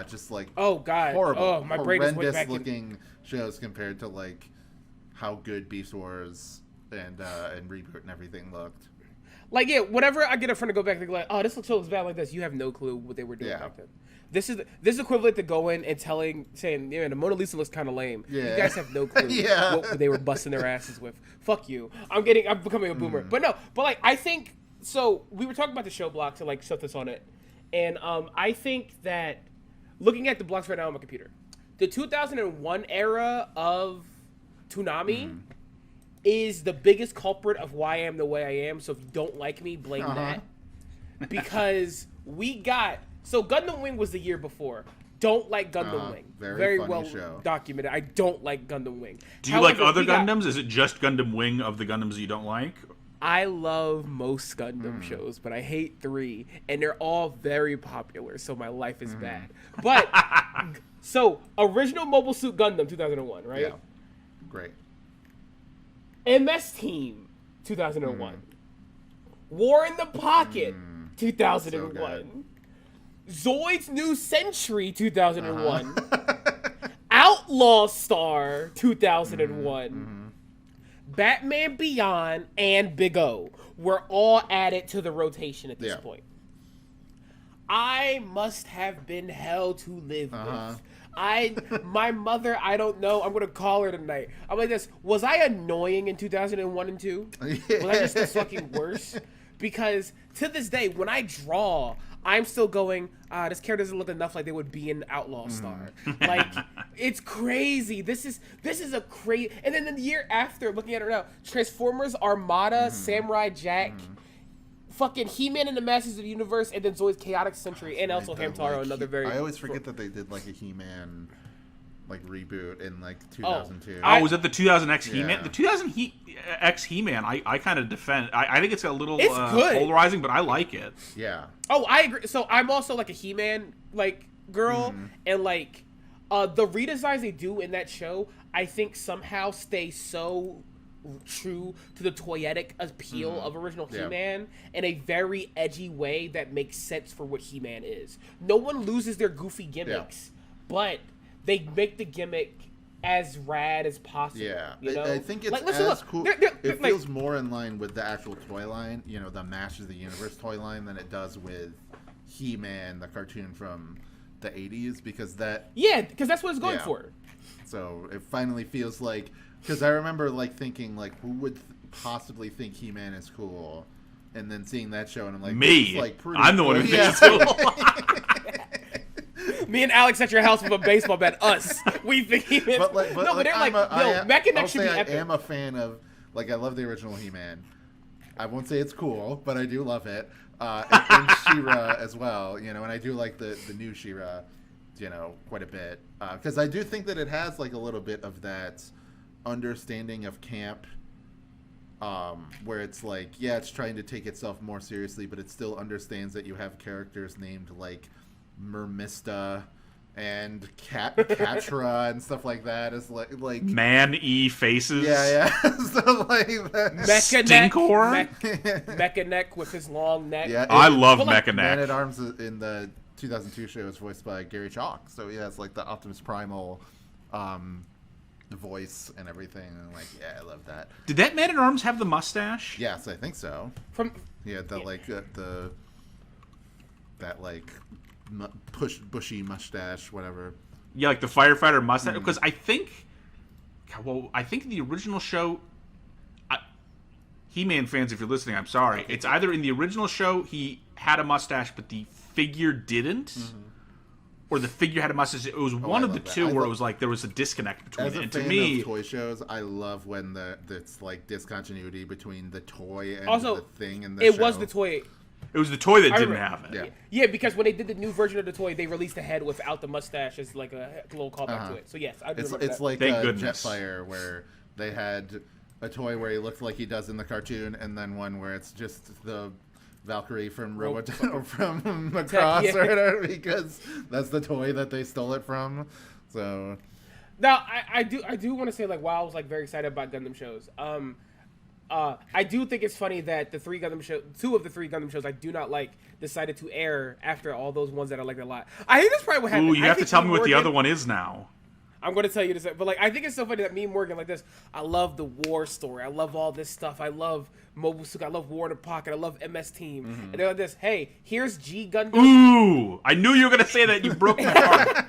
Just like horrible, my brain is way back looking shows compared to like how good Beast Wars and Reboot and everything looked. Like whenever I get a friend to go back and go like, oh, this looks so bad like this, you have no clue what they were doing back then. This is equivalent to going and saying, yeah, the Mona Lisa looks kind of lame. Yeah. You guys have no clue what they were busting their asses with. Fuck you. I'm becoming a boomer. But like I think so. We were talking about the show blocks and like stuff that's on it, and I think that. Looking at the blocks right now on my computer, the 2001 era of Toonami is the biggest culprit of why I am the way I am. So if you don't like me, blame that. Because Gundam Wing was the year before. Don't like Gundam Wing. Very well show. Documented. I don't like Gundam Wing. Do you like other Gundams? Is it just Gundam Wing of the Gundams you don't like? I love most Gundam shows, but I hate 3, and they're all very popular, so my life is bad. But, so, original Mobile Suit Gundam, 2001, right? Yeah. Great. MS Team, 2001. War in the Pocket, 2001. So Zoid's New Century, 2001. Outlaw Star, 2001. Batman Beyond and Big O were all added to the rotation at this point. I must have been hell to live with. My mother, I don't know. I'm gonna call her tonight. I'm like this. Was I annoying in 2001 and 2? Was I just the fucking worst? because to this day, when I draw, I'm still going, this character doesn't look enough like they would be an Outlaw Star. Like, it's crazy. This is a crazy... And then the year after, looking at it now, Transformers, Armada, Samurai Jack, fucking He-Man and the Masters of the Universe, and then Zoid's Chaotic Century, and also Hamtaro, another very... I always forget that they did, like, a He-Man... like reboot in like 2002. Was it the 2000X He-Man? The 2000X He-Man, I kind of defend. I think it's a little good. polarizing, but I like it. Yeah. Oh, I agree. So I'm also like a He-Man like girl, and like the redesigns they do in that show, I think somehow stay so true to the toyetic appeal of original He-Man in a very edgy way that makes sense for what He-Man is. No one loses their goofy gimmicks, but they make the gimmick as rad as possible. Yeah, you know? I think it's like, cool. It feels more in line with the actual toy line, you know, the Masters of the Universe toy line, than it does with He-Man, the cartoon from the 80s, because that... Yeah, because that's what it's going for. So it finally feels like... Because I remember, like, thinking, like, who would possibly think He-Man is cool? And then seeing that show, and I'm like... Me! This is, like, pretty I'm the one who cool. thinks it's cool. Me and Alex at your house with a baseball bat. Us. We think He-Man. But they're like, Mech and Neck should be epic. I am a fan of... Like, I love the original He-Man. I won't say it's cool, but I do love it. And She-Ra as well, you know, and I do like the new She-Ra, you know, quite a bit. Because I do think that it has, like, a little bit of that understanding of camp, where it's like, yeah, it's trying to take itself more seriously, but it still understands that you have characters named, like, Mermista and Catra and stuff like that. Is like Man-E faces. Yeah. So like that. Stinkor. Mecha Neck with his long neck. Yeah, I love Mecha Neck. Man-at-Arms in the 2002 show is voiced by Gary Chalk, so he has like the Optimus Primal voice and everything, and like, yeah, I love that. Did that Man-at-Arms have the mustache? Yes, I think so. Bushy mustache, whatever. Yeah, like the firefighter mustache. Because I think the original show. He-Man fans, if you're listening, I'm sorry. It's either in the original show he had a mustache, but the figure didn't, or the figure had a mustache. It was one of the two where it was like there was a disconnect between it. And to me, of toy shows, I love when it's like discontinuity between the toy and also, the thing in the show. It was the toy. It was the toy that didn't have it. Yeah, because when they did the new version of the toy, they released a head without the mustache as like a little callback to it. So yes, I do remember it's that. like Jetfire, where they had a toy where he looked like he does in the cartoon, and then one where it's just the Valkyrie from or from Macross or whatever, because that's the toy that they stole it from. So now I do want to say, like, while I was like very excited about Gundam shows, I do think it's funny that two of the three Gundam shows I do not like decided to air after all those ones that I liked a lot. I think that's probably what happened. Ooh, you have to tell me what the other one is now. I'm going to tell you this, but like, I think it's so funny that me and Morgan like this. I love the war story. I love all this stuff. I love Mobile Suit. I love War in the Pocket. I love MS Team. And they're like this. Hey, here's G Gundam. Ooh, I knew you were going to say that. You broke my heart.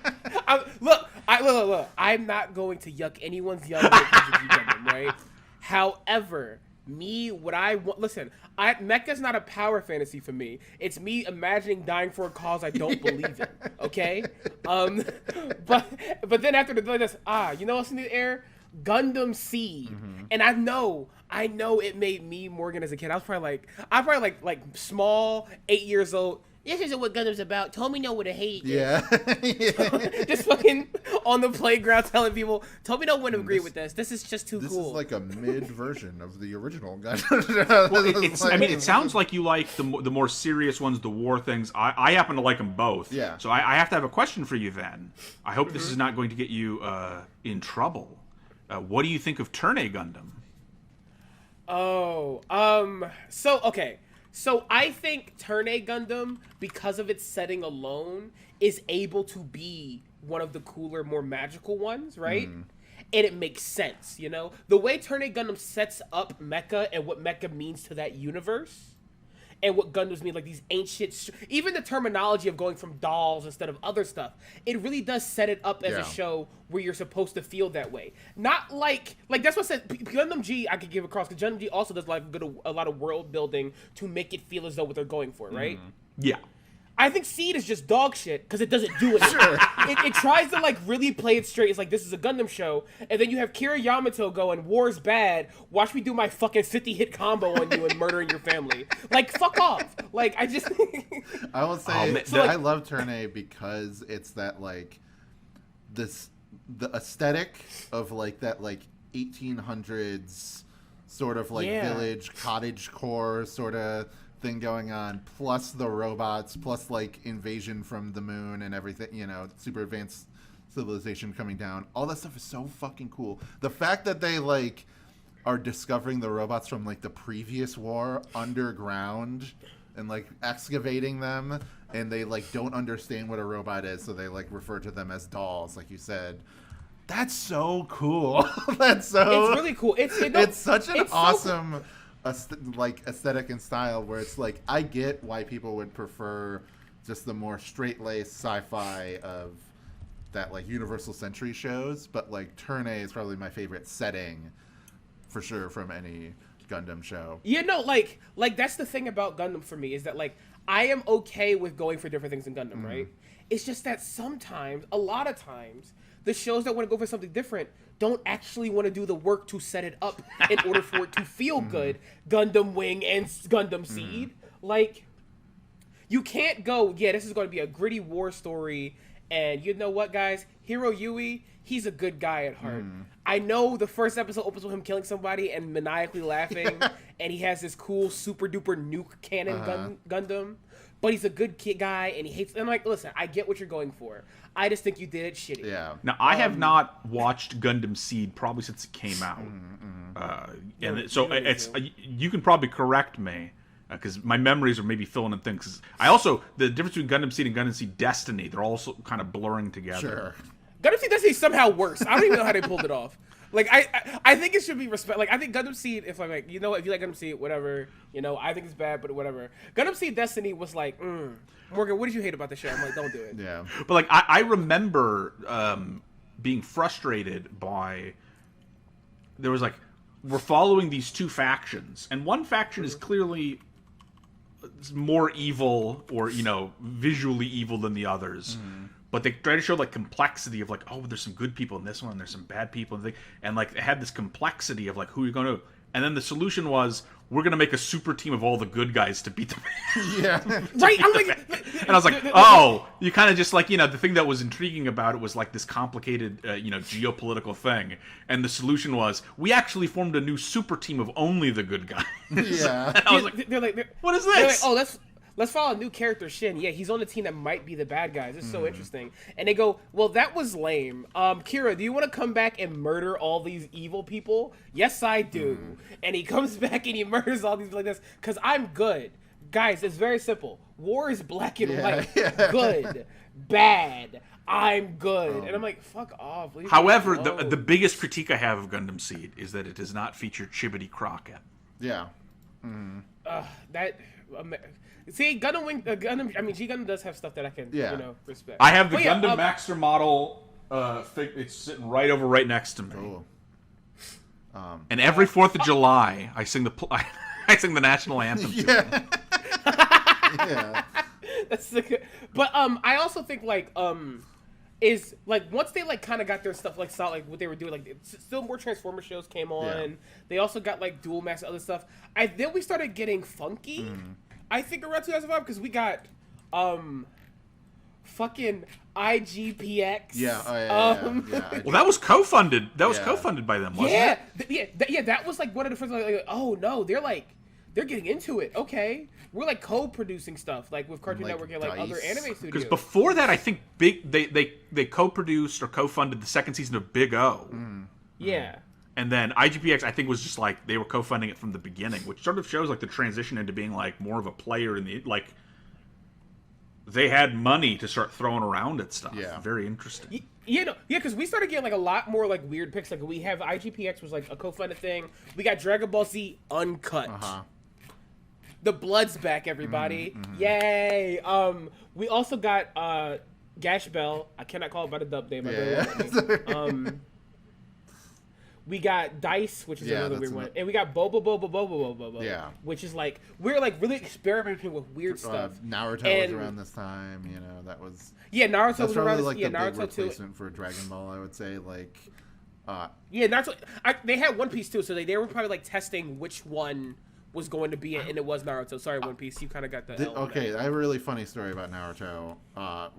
Look. I'm not going to yuck anyone's yum because of G Gundam, right? However, Mecha's not a power fantasy for me. It's me imagining dying for a cause I don't believe in. Okay, but then after this, you know what's in the air? Gundam Seed, and I know it made me, Morgan, as a kid. I was probably like small, 8 years old. This isn't what Gundam's about. Told know what I hate. Yeah. Just fucking on the playground telling people, Told know wouldn't agree with this. This is just too cool. This is like a mid version of the original Gundam. Well, it sounds like you like the more serious ones, the war things. I happen to like them both. Yeah. So I have to have a question for you then. I hope this is not going to get you in trouble. What do you think of Turn A Gundam? So I think Turn A Gundam, because of its setting alone, is able to be one of the cooler, more magical ones, right? And it makes sense, you know? The way Turn A Gundam sets up Mecha and what Mecha means to that universe and what Gundams mean, like these ancient, even the terminology of going from dolls instead of other stuff, it really does set it up as a show where you're supposed to feel that way. Not like that's what I said. Gundam G I could give across, because Gundam G also does like a lot of world building to make it feel as though what they're going for, right? Yeah. I think Seed is just dog shit because it doesn't do anything. It tries to like really play it straight. It's like, this is a Gundam show, and then you have Kira Yamato going, "War's bad. Watch me do my fucking 50-hit combo on you and murdering your family." Like, fuck off. Like, I just. I will say, I love Turn A because it's that like the aesthetic of like that like 1800s sort of like village cottage core sort of thing going on, plus the robots, plus like invasion from the moon and everything, you know, super advanced civilization coming down. All that stuff is so fucking cool. The fact that they like are discovering the robots from like the previous war underground and like excavating them, and they like don't understand what a robot is, so they like refer to them as dolls, like you said. That's so cool. That's so. It's really cool. It's such an awesome. Like aesthetic and style, where it's like, I get why people would prefer just the more straight-laced sci-fi of that like Universal Century shows, but like Turn A is probably my favorite setting for sure from any Gundam show. Yeah, no, like that's the thing about Gundam for me, is that like I am okay with going for different things in Gundam, right? It's just that sometimes, a lot of times, the shows that want to go for something different don't actually want to do the work to set it up in order for it to feel good. Gundam Wing and Gundam Seed. Like, you can't go, this is going to be a gritty war story, and you know what, guys? Hiro Yui, he's a good guy at heart. I know the first episode opens with him killing somebody and maniacally laughing, and he has this cool super-duper nuke cannon Gundam, but he's a good guy, and he hates... And I'm like, listen, I get what you're going for. I just think you did it shitty. Yeah. Now, I have not watched Gundam Seed probably since it came out. You can probably correct me, because my memories are maybe filling in things. The difference between Gundam Seed and Gundam Seed Destiny, they're also kind of blurring together. Sure. Gundam Seed Destiny is somehow worse. I don't even know how they pulled it off. Like, I think it should be respect. Like, I think Gundam Seed, if I'm like, you know, if you like Gundam Seed, whatever, you know, I think it's bad, but whatever. Gundam Seed Destiny was like, Morgan, what did you hate about the show? I'm like, don't do it. Yeah. But like, I remember being frustrated by, there was like, we're following these two factions, and one faction is clearly more evil, or, you know, visually evil than the others. But they try to show like complexity of like, oh, there's some good people in this one, and there's some bad people, and like it had this complexity of like who you're going to. And then the solution was, we're going to make a super team of all the good guys to beat them. Right. I'm like, and I was like, oh, you kind of just like, you know, the thing that was intriguing about it was like this complicated, you know, geopolitical thing. And the solution was, we actually formed a new super team of only the good guys. Yeah. And I was like, what is this? Like, oh, let's follow a new character, Shin. Yeah, he's on the team that might be the bad guys. It's so interesting. And they go, well, that was lame. Kira, do you want to come back and murder all these evil people? Yes, I do. And he comes back and he murders all these like this, because I'm good. Guys, it's very simple. War is black and white. Good, bad. I'm good. And I'm like, fuck off. However, the biggest critique I have of Gundam Seed is that it does not feature Chibity Crockett. Yeah. See, Gundam Wing, G Gundam does have stuff that I can, you know, respect. I have the Gundam Maxter model. It's sitting right next to me. Cool. And every 4th of July, I sing the national anthem. Yeah. That's the. But I also think like is like once they like kind of got their stuff like solid, like what they were doing, like still more Transformer shows came on. Yeah. They also got like Dual Max and other stuff. Then we started getting funky. I think around 2005, because we got fucking IGPX. Yeah. Well, that was co-funded. That was co-funded by them, wasn't it? That was like one of the first. Like, oh no, they're getting into it. Okay, we're like co-producing stuff like with Cartoon Network and like other anime studios. Because before that, I think they co-produced or co-funded the second season of Big O. Yeah. And then IGPX, I think, was just like they were co-funding it from the beginning, which sort of shows like the transition into being like more of a player in the like. They had money to start throwing around at stuff. Yeah, very interesting. Because we started getting like a lot more like weird picks. Like we have IGPX was like a co-funded thing. We got Dragon Ball Z Uncut. The blood's back, everybody. Yay. We also got Gash Bell. I cannot call it by the dub name. We got Dice, which is another weird one. And we got Bobo. Yeah. Which is like, we're like really experimenting with weird stuff. Naruto was around this time, you know, that was... Yeah, Naruto was around this, like the Naruto big replacement for Dragon Ball, I would say, like... yeah, Naruto... they had One Piece too, so they were probably like testing which one was going to be it, and it was Naruto. Sorry, One Piece, you kind of got the... Okay, I have a really funny story about Naruto,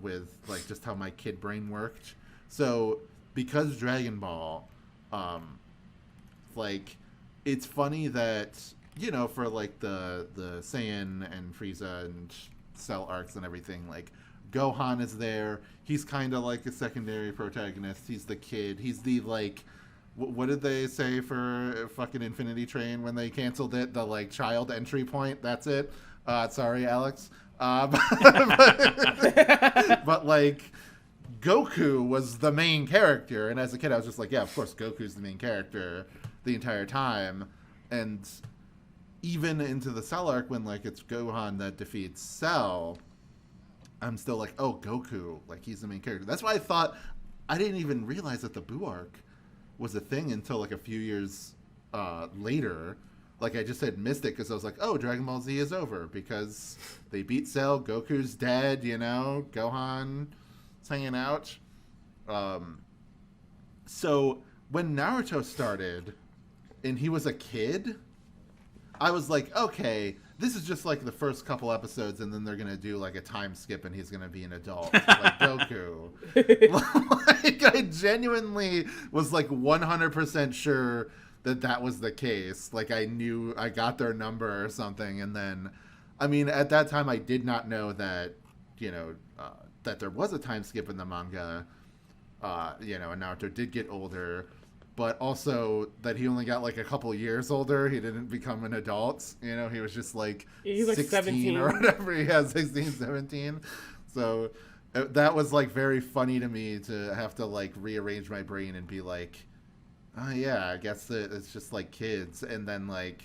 with like just how my kid brain worked. So, because Dragon Ball... like, it's funny that, you know, for like the Saiyan and Frieza and Cell arcs and everything, like Gohan is there. He's kind of like a secondary protagonist. He's the kid. He's the like, what did they say for fucking Infinity Train when they canceled it? The like child entry point. That's it. Sorry, Alex. But like, Goku was the main character, and as a kid I was just like, yeah, of course Goku's the main character the entire time. And even into the Cell arc, when like it's Gohan that defeats Cell, I'm still like, oh, Goku, like he's the main character. That's why I didn't even realize that the Buu arc was a thing until like a few years later. Like I just had missed it because I was like, oh, Dragon Ball Z is over because they beat Cell, Goku's dead, you know, Gohan hanging out. So when Naruto started and he was a kid, I was like, okay, this is just like the first couple episodes, and then they're gonna do like a time skip and he's gonna be an adult like Goku. Like, I genuinely was like 100% sure that was the case. Like I knew I got their number or something, and then I mean at that time I did not know that, you know, that there was a time skip in the manga, you know, and Naruto did get older, but also that he only got like a couple years older. He didn't become an adult, you know, he was just like, he's like 16 17 or whatever. He has 16, 17. So that was like very funny to me to have to like rearrange my brain and be like, oh yeah, I guess it's just like kids. And then like,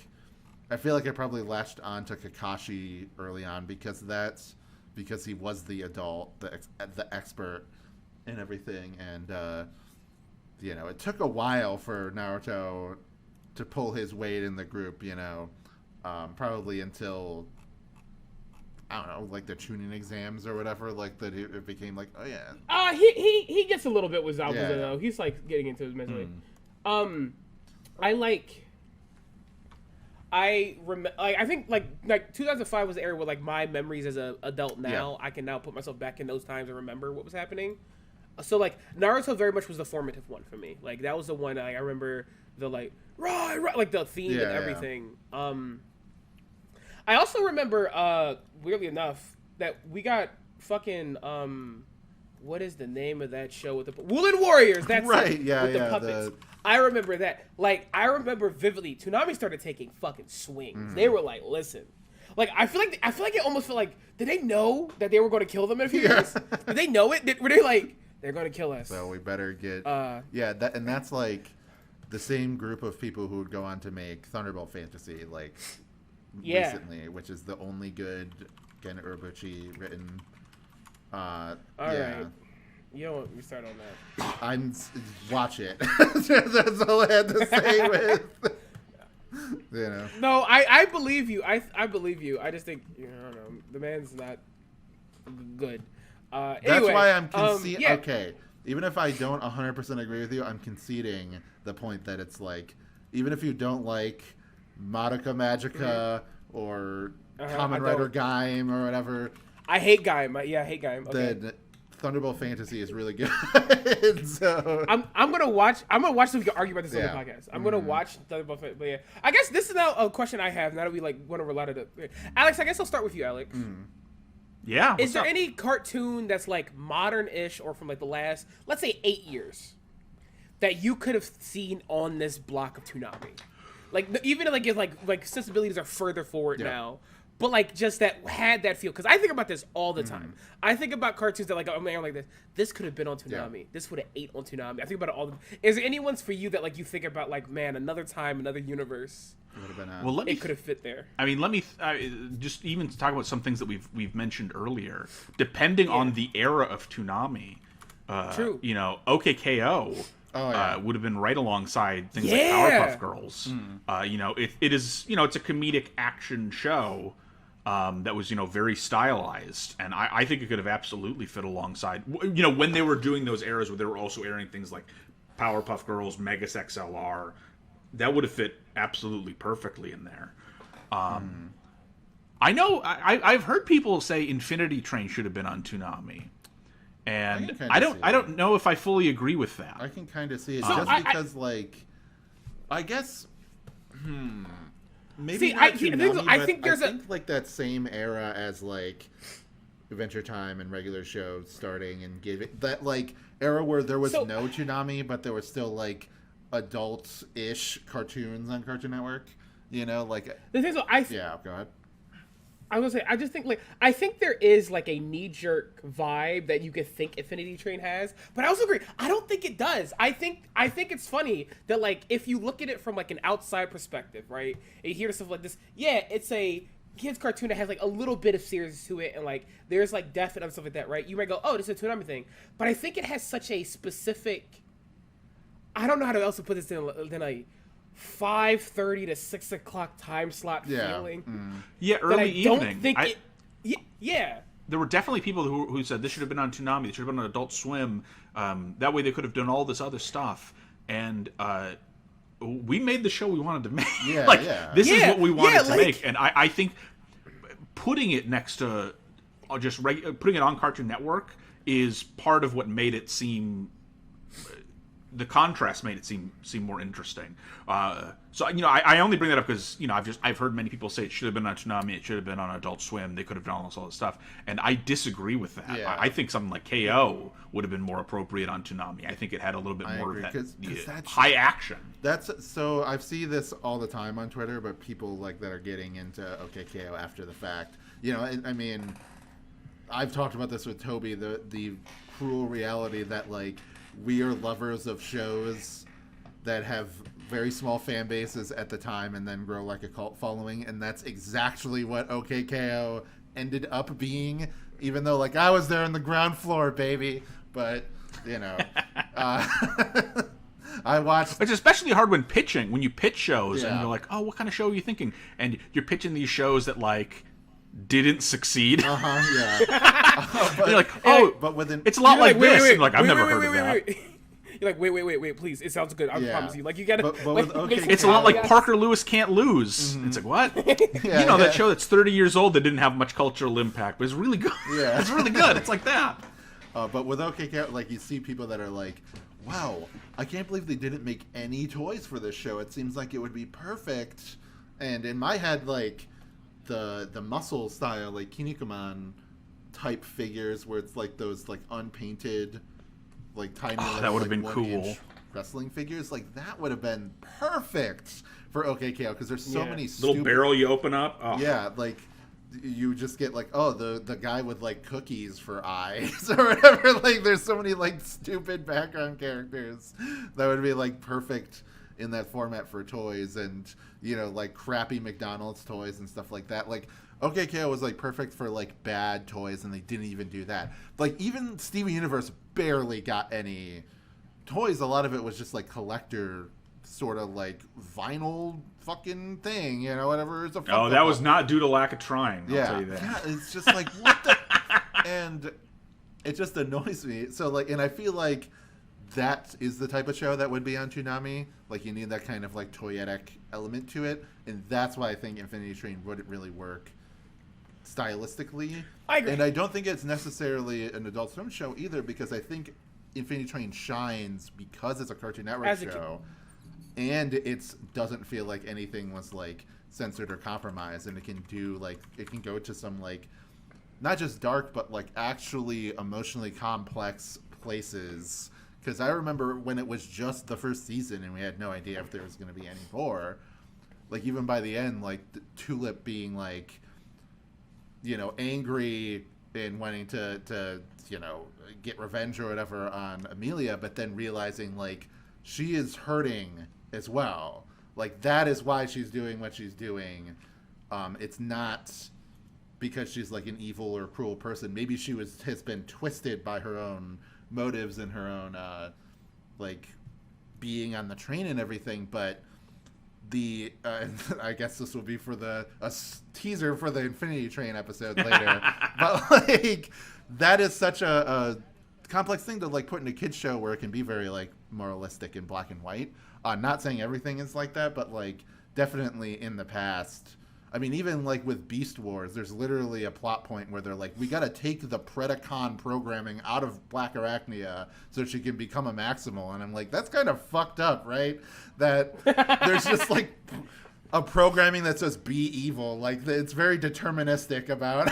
I feel like I probably latched on to Kakashi early on because he was the adult, the expert and everything. And, you know, it took a while for Naruto to pull his weight in the group, you know, probably until, I don't know, like the tuning exams or whatever, like that it became like, oh yeah. He gets a little bit with Zabuza, Yeah. though. He's like getting into his mentally. I think like 2005 was the era where like my memories as an adult now, I can now put myself back in those times and remember what was happening. So like Naruto very much was the formative one for me. Like that was the one I remember the like right like the theme and everything. I also remember weirdly enough that we got fucking what is the name of that show with the Woolen Warriors? That's right, it, yeah, with the puppets. I remember that. Like, I remember vividly. Toonami started taking fucking swings. They were like, "Listen," like I feel like it almost felt like, did they know that they were going to kill them in a few years? Did they know it? Were they like, they're going to kill us? So we better get that's like the same group of people who would go on to make Thunderbolt Fantasy like recently, which is the only good Gen Urobuchi written. All right. You don't want me to start on that. Watch it. That's all I had to say with, you know. No, I believe you. I believe you. I just think, I don't know, the man's not good. That's anyway, why I'm conceding. Okay, even if I don't 100% agree with you, I'm conceding the point that it's like, even if you don't like Madoka Magica or Kamen Rider Gaim or whatever. I hate Gaim. I hate Gaim. Okay. Then Thunderbolt Fantasy is really good. So I'm gonna watch so we can argue about this on the podcast. I'm gonna watch Thunderbolt Fantasy. But yeah, I guess this is now a question I have. Now that we like went over a lot of the Alex, I guess I'll start with you, Alex. Yeah. Is there any cartoon that's like modern-ish or from like the last, let's say, 8 years that you could have seen on this block of Toonami? Like even like if like sensibilities are further forward now, but like just that had that feel. Because I think about this all the time. I think about cartoons that like I'm like this. This could have been on Toonami. Yeah. This would have ate on Toonami. I think about it all the. Is there any ones for you that like you think about like, man, another time, another universe? Would have been a, Well, It could have fit there. I mean, let me just even talk about some things that we've mentioned earlier. Depending on the era of Toonami, True. You know, OKKO would have been right alongside things like Yeah. Powerpuff Girls. You know, it is, you know, it's a comedic action show that was, you know, very stylized, and I think it could have absolutely fit alongside, you know, when they were doing those eras where they were also airing things like Powerpuff Girls, Megas XLR. That would have fit absolutely perfectly in there. I know I've heard people say Infinity Train should have been on Toonami, and I don't know if I fully agree with that. I can kind of see it So just because, like, I guess, maybe See, not I Toonami, think but there's I think like that same era as like Adventure Time and regular shows starting and giving that like era where there was no Toonami, but there was still like adult-ish cartoons on Cartoon Network. You know, like the thing is, yeah. Go ahead. I was gonna say, I just think I think there is like a knee-jerk vibe that you could think Infinity Train has, but I also agree. I don't think it does. I think it's funny that like if you look at it from like an outside perspective, right? And you hear stuff like this, yeah, it's a kids cartoon that has like a little bit of seriousness to it, and like there's like death and stuff like that, right? You might go, oh, this is a Toonami thing, but I think it has such a specific. I don't know how to else to put this than a 5:30 to 6 o'clock time slot feeling. Yeah, early evening. Yeah. There were definitely people who said this should have been on Toonami. This should have been on Adult Swim. That way they could have done all this other stuff. And we made the show we wanted to make. Yeah, like this is Yeah, what we wanted to like- make. And I think putting it next to putting it on Cartoon Network is part of what made it seem. The contrast made it seem more interesting. So you know, I only bring that up because you know I've heard many people say it should have been on Toonami, it should have been on Adult Swim. They could have done all this stuff, and I disagree with that. Yeah. I think something like KO would have been more appropriate on Toonami. I think it had a little bit more agree, of 'cause that that's- high action. That's so I see this all the time on Twitter, but people like that are getting into OKKO after the fact. You know, I mean, I've talked about this with Toby, the cruel reality that like we are lovers of shows that have very small fan bases at the time and then grow like a cult following, and that's exactly what OKKO ended up being, even though like I was there on the ground floor, baby. But you know, I watched. It's especially hard when you pitch shows and Yeah. you're like, oh, what kind of show are you thinking? And you're pitching these shows that like didn't succeed. Yeah. You're like, oh, but within it's a lot like this. And like, I've wait, never wait, heard wait, of wait, that. wait. You're like, wait, please. It sounds good. I Yeah. promise you. Like, you gotta. But like, with OK It's a lot like Yeah. Parker Lewis Can't Lose. It's like, what? Yeah, you know, yeah. that show that's 30 years old that didn't have much cultural impact, but it's really good. Yeah. It's really good. It's like that. But with OKKO, like you see people that are like, wow, I can't believe they didn't make any toys for this show. It seems like it would be perfect. And in my head, like the muscle style, like Kinnikuman type figures, where it's like those like unpainted, like tiny. That would have like, been cool. 1-inch wrestling figures, like that would have been perfect for OKKO because there's so many Little stupid, barrel you open up. Oh. yeah, like you just get like, oh, the guy with like cookies for eyes or whatever. Like there's so many like stupid background characters that would be like perfect in that format for toys, and you know, like crappy McDonald's toys and stuff like that. Like OKKO was like perfect for like bad toys, and they didn't even do that. Like even Steven Universe barely got any toys. A lot of it was just like collector sort of like vinyl fucking thing, you know, whatever. It's a Oh, that was not due to lack of trying. I'll tell you that. Yeah, it's just like what the and it just annoys me. So like, and I feel like that is the type of show that would be on Toonami. Like you need that kind of like toyetic element to it, and that's why I think Infinity Train wouldn't really work stylistically. I agree. And I don't think it's necessarily an Adult Swim show either, because I think Infinity Train shines because it's a Cartoon Network As a show, and it doesn't feel like anything was like censored or compromised, and it can do like it can go to some like not just dark but like actually emotionally complex places. Because I remember when it was just the first season and we had no idea if there was going to be any more. Like even by the end, like Tulip being like angry and wanting to get revenge or whatever on Amelia, but then realizing like she is hurting as well. Like that is why she's doing what she's doing. It's not because she's like an evil or cruel person. Maybe she has been twisted by her own motives and her own like being on the train and everything. But I guess this will be for a teaser for the Infinity Train episode later. But like that is such a complex thing to like put in a kids show where it can be very like moralistic and black and white. Not saying everything is like that, but like definitely in the past. I mean, even like with Beast Wars, there's literally a plot point where they're like, we got to take the Predacon programming out of Black Arachnia so she can become a Maximal. And I'm like, that's kind of fucked up, right? That there's just like a programming that says be evil. Like it's very deterministic about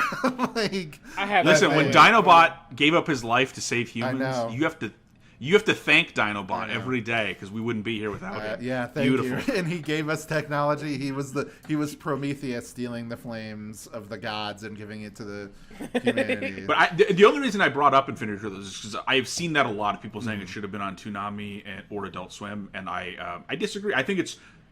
like. Listen, when Dinobot gave up his life to save humans, you have to thank Dinobot every day because we wouldn't be here without him. Yeah, thank you. And he gave us technology. He was Prometheus stealing the flames of the gods and giving it to the humanity. But the only reason I brought up Infinity Trailers is because I have seen that a lot of people saying it should have been on Toonami or Adult Swim, and I disagree. I think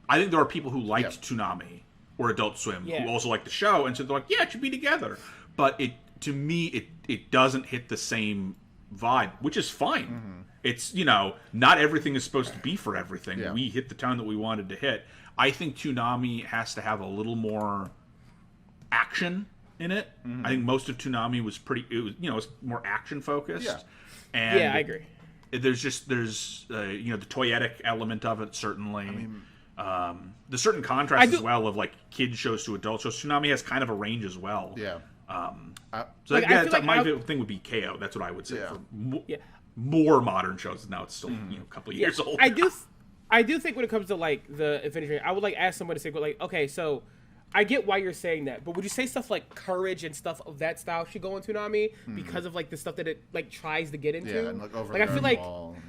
there are people who liked Toonami or Adult Swim who also like the show, and so they're like, yeah, it should be together. But to me, it doesn't hit the same vibe, which is fine. Mm-hmm. It's, not everything is supposed to be for everything. Yeah. We hit the tone that we wanted to hit. I think Toonami has to have a little more action in it. Mm-hmm. I think most of Toonami was it's more action focused. Yeah. And I agree. There's the toyetic element of it, certainly. I mean, the certain contrast as well of like kids shows to adult shows. Toonami has kind of a range as well. Yeah. My thing would be KO. That's what I would say. Yeah. More modern shows. Now it's still a couple of years old. I do think when it comes to like the Infinity Train, I would like ask somebody to say, but like, okay, so I get why you're saying that, but would you say stuff like Courage and stuff of that style should go on Toonami because of like the stuff that it like tries to get into? Yeah, and like over I feel like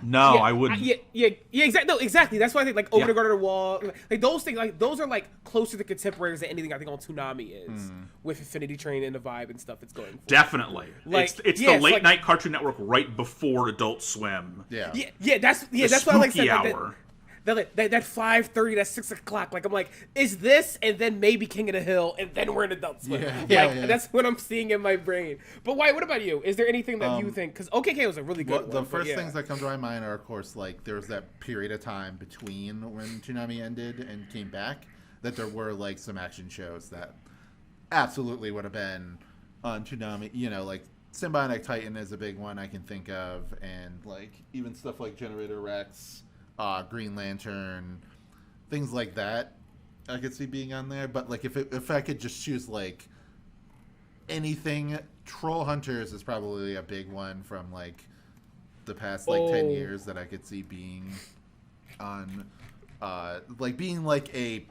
no, I wouldn't. Exactly. No, exactly. That's why I think like Over the Garden Wall, like those things, like those are like closer to contemporaries than anything I think on Toonami is with Infinity Train and the vibe and stuff it's going for. Definitely, like it's the late night Cartoon Network right before Adult Swim. That's what I like saying. Hour. That 5:30, that 6 o'clock. Like I'm like, is this and then maybe King of the Hill and then we're in Adult Swim. That's what I'm seeing in my brain. But why? What about you? Is there anything that you think? Because OKK was a really good one. The first things that come to my mind are, of course, like there was that period of time between when Toonami ended and came back that there were like some action shows that absolutely would have been on Toonami. Like Symbionic Titan is a big one I can think of, and like even stuff like Generator Rex. Green Lantern, things like that, I could see being on there. But like, if I could just choose like anything, Troll Hunters is probably a big one from like the past 10 years that I could see being on, like being like a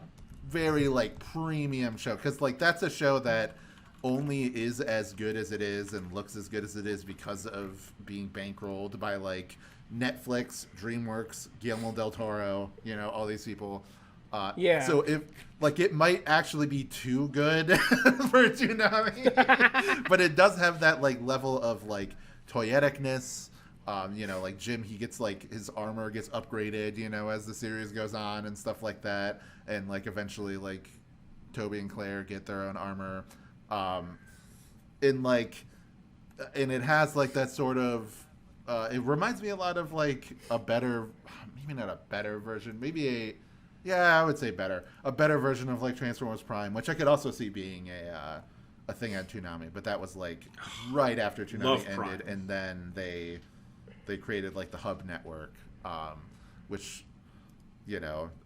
very like premium show, because like that's a show that only is as good as it is and looks as good as it is because of being bankrolled by like Netflix, DreamWorks, Guillermo del Toro, all these people. So if like it might actually be too good for Toonami, but it does have that like level of like toyeticness. Like Jim, he gets like his armor gets upgraded, as the series goes on and stuff like that, and like eventually like Toby and Claire get their own armor, and it has like that sort of. It reminds me a lot of like a better, maybe not a better version, I would say better, a better version of like Transformers Prime, which I could also see being a thing on Toonami, but that was like right after Toonami ended, Prime. And then they created like the Hub Network, which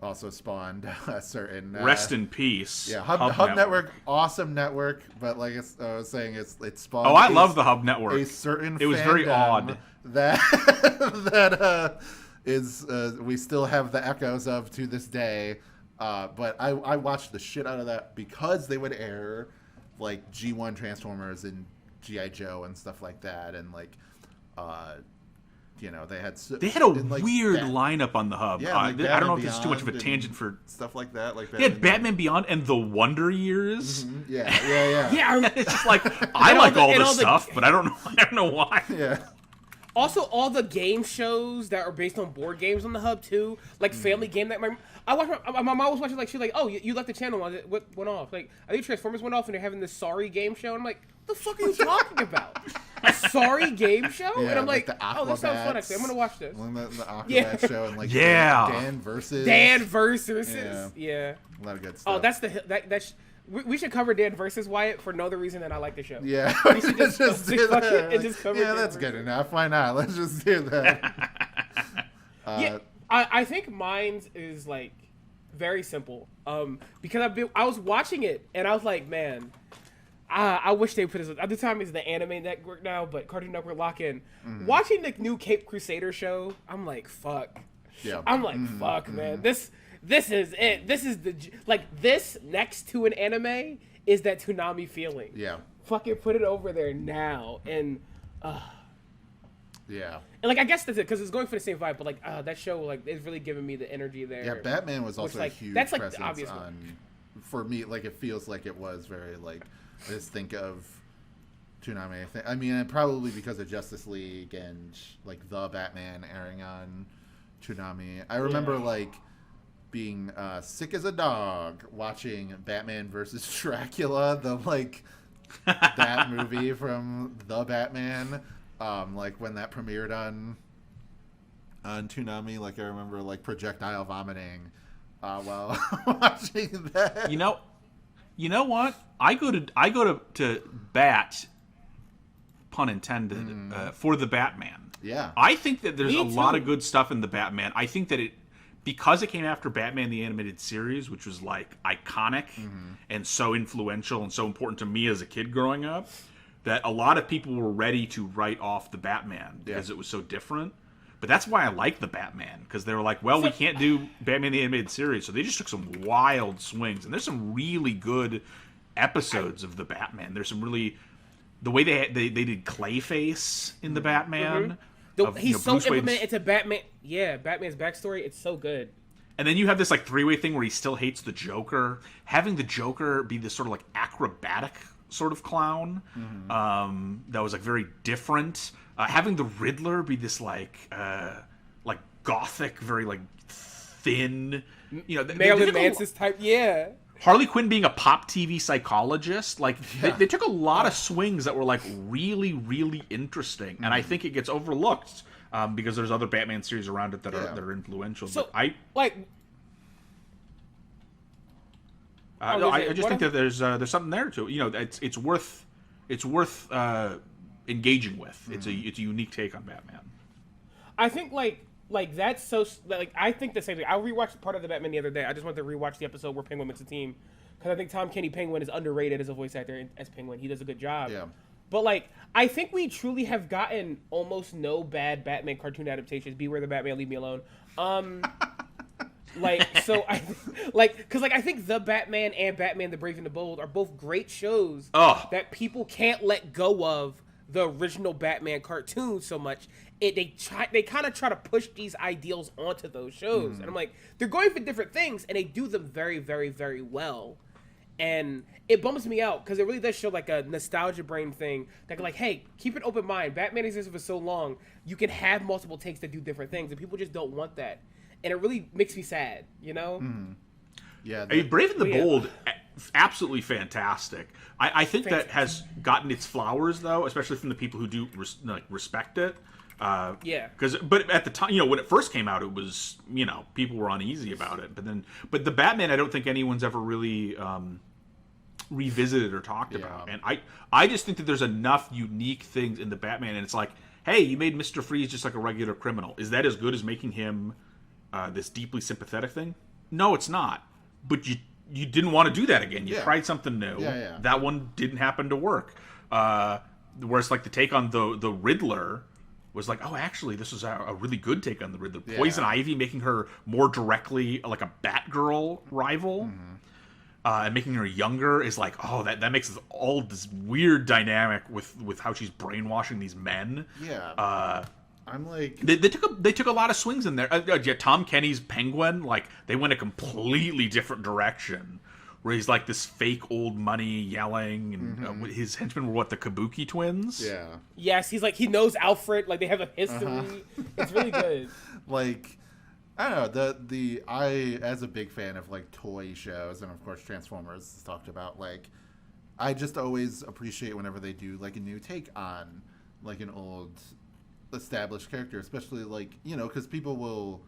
also spawned a certain rest in peace. Yeah, Hub Network, awesome network, but like I was saying, it spawned. Oh, I love the Hub Network. A certain it was very odd that is we still have the echoes of to this day. But I watched the shit out of that because they would air like G1 Transformers and G.I. Joe and stuff like that, and like they had weird lineup on the hub. Yeah, I don't know if this is too much of a tangent for stuff like that. Like they had Batman Beyond and the Wonder Years. Mm-hmm. Yeah. Yeah, It's just like I like all this stuff, but I don't know why. Yeah. Also, all the game shows that are based on board games on the hub too, like Family Game Night. My mom was watching, like, she's like, "Oh, you left the channel. What went off?" Like, I think Transformers went off, and they're having this Sorry game show. And I'm like, "The fuck are you talking about? A Sorry game show?" Yeah, and I'm like, the "Oh, this sounds fun. Actually, I'm gonna watch this." The Aquabat show and like Dan versus. Yeah. A lot of good stuff. Oh, that's we should cover Dan versus Wyatt for no other reason than I like the show. Yeah, we should just do that. Yeah, that's good enough. Why not? Let's just do that. Yeah, I think mine is like very simple. Because I was watching it and I was like, man, I wish they put this. At the time, it's the Anime Network now, but Cartoon Network lock-in. Watching the new Cape Crusader show, I'm like, fuck. Yeah. I'm like, fuck, man. This is it. This is this next to an anime is that Toonami feeling. Yeah. Fucking put it over there now. And, yeah. And, like, I guess that's it, because it's going for the same vibe, but, like, that show, like, is really giving me the energy there. Yeah, Batman was also a huge that's, like, presence the obvious on, one. For me, like, it feels like it was very, like, I just think of Toonami. I mean, probably because of Justice League and, like, The Batman airing on Toonami. I remember, like, being sick as a dog watching Batman versus Dracula, the, like, that movie from The Batman. Like when that premiered on Toonami, like I remember like projectile vomiting while watching that. You know what? I go to bat, pun intended, for the Batman. Yeah. I think that there's Me a lot too. of good stuff in the Batman. I think that because it came after Batman the Animated Series, which was like iconic and so influential and so important to me as a kid growing up, that a lot of people were ready to write off the Batman because it was so different. But that's why I like the Batman, because they were like, well, we can't do Batman the Animated Series, so they just took some wild swings. And there's some really good episodes of the Batman. There's some really... The way they did Clayface in the Batman... He's so implemented into Batman. Yeah, Batman's backstory. It's so good. And then you have this like three-way thing where he still hates the Joker. Having the Joker be this sort of like acrobatic sort of clown that was like very different. Having the Riddler be this like gothic, very like thin, Marilyn Manson's type. Yeah. Harley Quinn being a pop TV psychologist, like they took a lot of swings that were like really, really interesting, and I think it gets overlooked because there's other Batman series around it that are influential. So but like, I just think that there's something there too. It's worth engaging with. It's a unique take on Batman. I think like that's so like I think the same thing. I rewatched part of the Batman the other day. I just wanted to rewatch the episode where Penguin makes a team because I think Tom Kenny Penguin is underrated as a voice actor as Penguin. He does a good job. Yeah. But like I think we truly have gotten almost no bad Batman cartoon adaptations. Beware the Batman, Leave Me Alone. Like so I like because like I think the Batman and Batman the Brave and the Bold are both great shows that people can't let go of the original Batman cartoon so much. They kind of try to push these ideals onto those shows, and I'm like, they're going for different things, and they do them very, very, very well, and it bums me out because it really does show like a nostalgia brain thing. That like, hey, keep an open mind. Batman existed for so long, you can have multiple takes that do different things, and people just don't want that, and it really makes me sad, Yeah. Brave and the Bold, absolutely fantastic. I think that has gotten its flowers though, especially from the people who do respect it. But at the time, when it first came out, it was, people were uneasy about it. But the Batman, I don't think anyone's ever really revisited or talked about. And I just think that there's enough unique things in the Batman, and it's like, hey, you made Mr. Freeze just like a regular criminal. Is that as good as making him this deeply sympathetic thing? No, it's not. But you didn't want to do that again. You tried something new. Yeah. That one didn't happen to work. Whereas like the take on the Riddler was like, oh, actually, this is a really good take on the Riddler. Poison Ivy making her more directly like a Batgirl rival, and making her younger is like, oh, that makes all this weird dynamic with how she's brainwashing these men. Yeah. I'm like, they took a lot of swings in there. Yeah, Tom Kenny's Penguin, like they went a completely different direction, where he's like this fake old money yelling, and his henchmen were the Kabuki twins. yeah, Yes, he's like he knows Alfred. Like they have a history. It's really good. like. I don't know, I as a big fan of like toy shows and of course Transformers is talked about, like I just always appreciate whenever they do like a new take on like an old established character, especially like, you know, because people will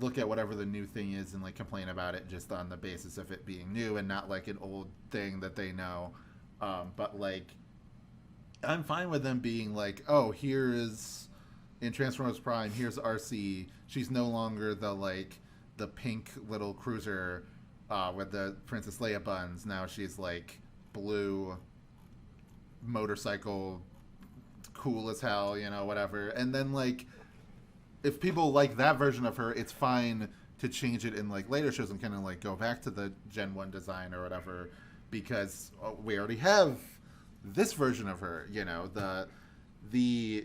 look at whatever the new thing is and like complain about it just on the basis of it being new and not like an old thing that they know. But like I'm fine with them being like, oh, here is in Transformers Prime, here's RC. She's no longer the pink little cruiser with the Princess Leia buns. Now she's like blue motorcycle, cool as hell, you know, whatever. And then like, if people like that version of her, it's fine to change it in like later shows and kind of like go back to the Gen 1 design or whatever, because we already have this version of her, you know, the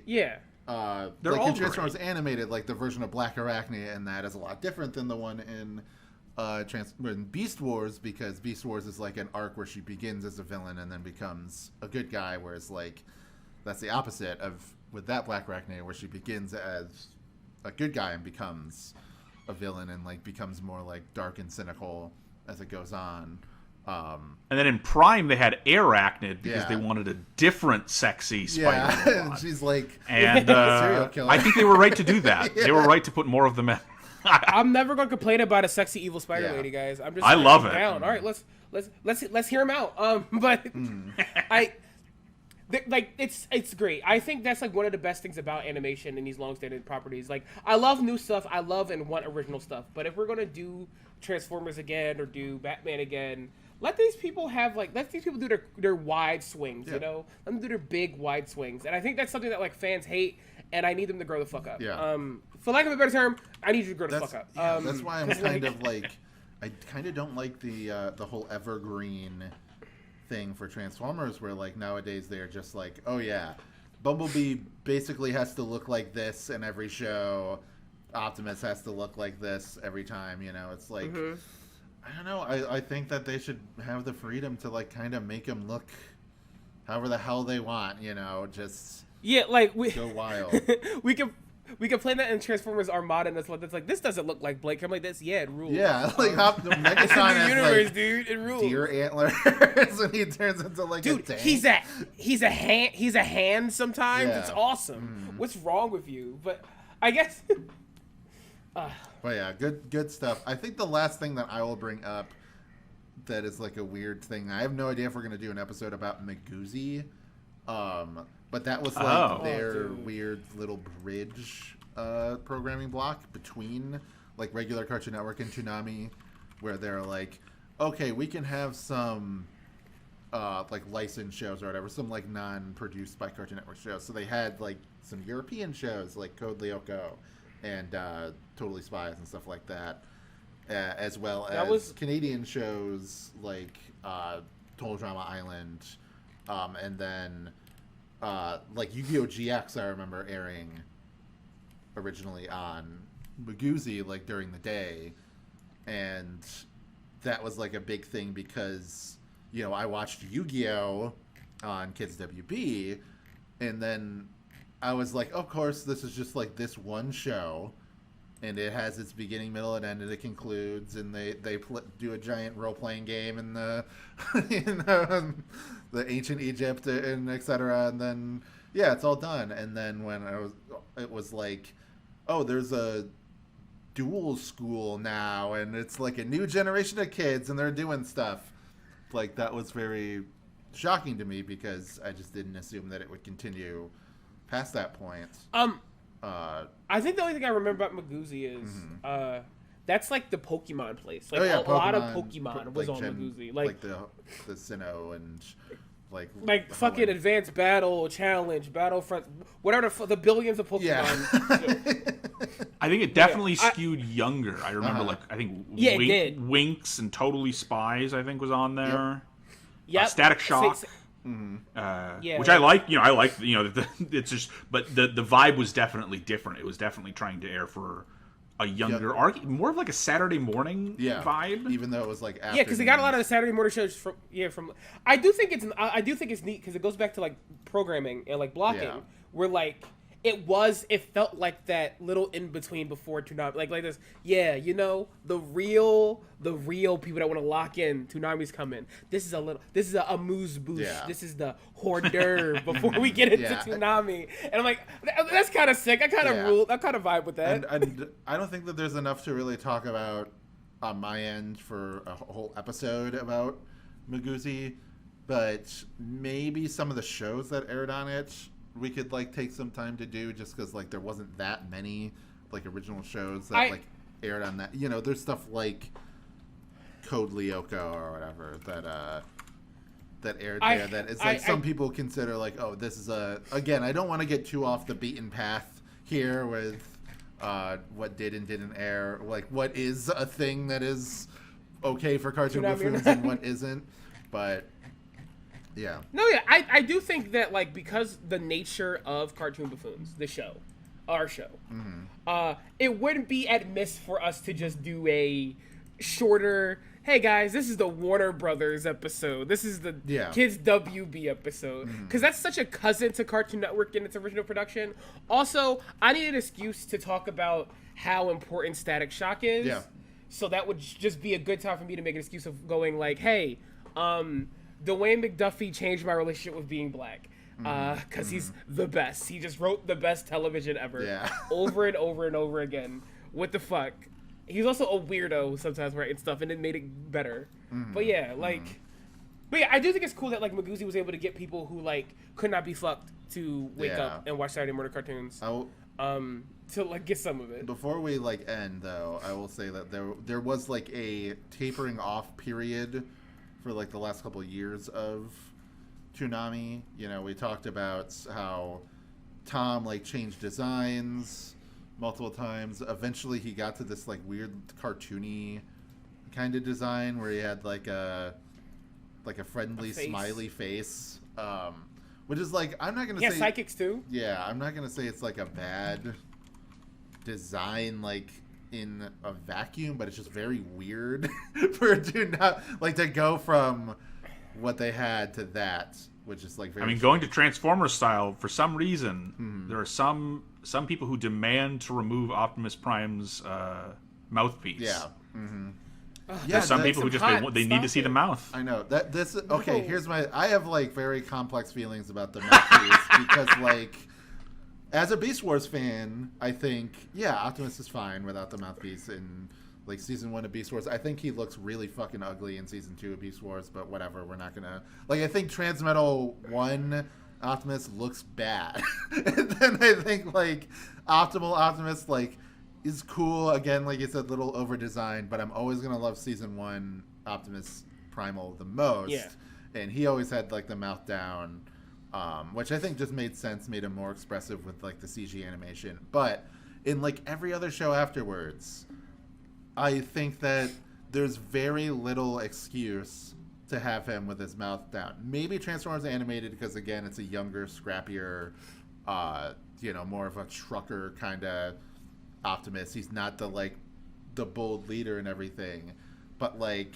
Yeah. They're like all in Transformers Animated, like the version of Black Arachne, and that is a lot different than the one in Beast Wars, because Beast Wars is like an arc where she begins as a villain and then becomes a good guy, whereas like that's the opposite of with that Black Arachne, where she begins as a good guy and becomes a villain and like becomes more like dark and cynical as it goes on. And then in Prime they had Arachnid because Yeah. they wanted a different sexy Spider-Man. Yeah, and she's like, And serial killer. I think they were right to do that. They were right to put more of them in. I'm never gonna complain about a sexy evil spider Yeah. lady, guys. I'm just I love it. down. All right, let's hear him out. But like it's great. I think that's like one of the best things about animation and these long-standing properties. Like I love new stuff. I love and want original stuff. But if we're gonna do Transformers again or do Batman again, let these people do their wide swings. Yeah. You know, let them do their big wide swings. And I think that's something that like fans hate. And I need them to grow the fuck up. Yeah. For lack of a better term, I need you to grow the That's, fuck up. yeah, that's why I'm 'cause, kind of like, I kind of don't like the whole evergreen thing for Transformers, where like nowadays they're just like, oh yeah, Bumblebee basically has to look like this in every show, Optimus has to look like this every time. You know, it's like, I don't know. I think that they should have the freedom to like kind of make them look however the hell they want. You know, just yeah, like we go wild. we can play that in Transformers Armada, and that's like this doesn't look like Blake. I'm like this, yeah, it rules. Yeah, like It's in Megatron the has universe, like dude. It rules. deer antlers, and he turns into like Dude, a tank. he's a hand sometimes. Yeah. It's awesome. What's wrong with you? But I guess But yeah, good stuff. I think the last thing that I will bring up that is like a weird thing. I have no idea if we're gonna do an episode about Magoozy, but that was like their weird little bridge programming block between like regular Cartoon Network and Toonami, where they're like, okay, we can have some like licensed shows or whatever, some like non-produced by Cartoon Network shows. So they had like some European shows like Code Lyoko and Totally Spies and stuff like that, as well as Canadian shows like Total Drama Island, and then like Yu-Gi-Oh! GX I remember airing originally on Magoozy like during the day, and that was like a big thing because, you know, I watched Yu-Gi-Oh! On Kids WB, and then I was like, of course, this is just like this one show, and it has its beginning, middle, and end, and it concludes, and they do a giant role playing game in the the ancient Egypt and etc. And then yeah, it's all done. And then when it was like, oh, there's a dual school now, and it's like a new generation of kids, and they're doing stuff. Like that was very shocking to me because I just didn't assume that it would continue past that point. I think the only thing I remember about Magoozy is that's like the Pokemon place. Like a lot of Pokemon was on Magoozy. Like the Sinnoh and like fucking Advanced Battle Challenge, Battlefront, whatever the billions of Pokemon. Yeah. I think it definitely skewed younger. I remember I think it did. Winx and Totally Spies I think was on there. Yeah, Static Shock. which I like. I like. It's just, but the vibe was definitely different. It was definitely trying to air for a younger, more of like a Saturday morning vibe. Even though it was like afternoon. Yeah, because they got a lot of the Saturday morning shows from. I do think it's neat because it goes back to like programming and like blocking, where like it felt like that little in between before Toonami, like this. Yeah, the real people that want to lock in. Toonami's coming. This is a amuse bouche. Yeah. This is the hors d'oeuvre before we get into Toonami. And I'm like, that's kind of sick. I kind of vibe with that. And I don't think that there's enough to really talk about on my end for a whole episode about Maguzi, but maybe some of the shows that aired on it we could like take some time to do, just because like there wasn't that many like original shows that like aired on that. There's stuff like Code Lyoko or whatever that aired there that is like some people consider like, oh, this is again, I don't want to get too off the beaten path here with what did and didn't air, like what is a thing that is okay for Cartoon Buffoons and what isn't, but yeah. No, yeah, I do think that like because the nature of Cartoon Buffoons, the show, our show, it wouldn't be amiss for us to just do a shorter. Hey guys, this is the Warner Brothers episode. This is the Kids WB episode, because that's such a cousin to Cartoon Network in its original production. Also, I need an excuse to talk about how important Static Shock is. Yeah. So that would just be a good time for me to make an excuse of going like, hey, Dwayne McDuffie changed my relationship with being black because he's the best. He just wrote the best television ever over and over and over again. What the fuck? He's also a weirdo sometimes writing stuff, and it made it better. But yeah, I do think it's cool that like Maguzi was able to get people who like could not be fucked to wake up and watch Saturday morning cartoons. To like get some of it. Before we like end though, I will say that there was like a tapering off period for like the last couple of years of Toonami. We talked about how Tom like changed designs multiple times. Eventually he got to this like weird cartoony kind of design where he had like a friendly smiley face, which is like, I'm not gonna say psychics too. I'm not gonna say it's like a bad design like in a vacuum, but it's just very weird for to go from what they had to that, which is like very going to Transformers style, for some reason there are some people who demand to remove Optimus Prime's mouthpiece. There's some people who just they need to see the mouth. I know that this okay. Here's I have like very complex feelings about the mouthpiece because like, as a Beast Wars fan, I think, Optimus is fine without the mouthpiece in, like, Season 1 of Beast Wars. I think he looks really fucking ugly in Season 2 of Beast Wars, but whatever, we're not gonna... Like, I think Transmetal 1 Optimus looks bad. And then I think, like, Optimal Optimus, like, is cool. Again, like you said, little over-designed, but I'm always gonna love Season 1 Optimus Primal the most. Yeah. And he always had, like, the mouth down... which I think just made sense, made him more expressive with like the CG animation. But in like every other show afterwards, I think that there's very little excuse to have him with his mouth down. Maybe Transformers animated because again, it's a younger, scrappier, more of a trucker kind of Optimus. He's not the bold leader and everything, but like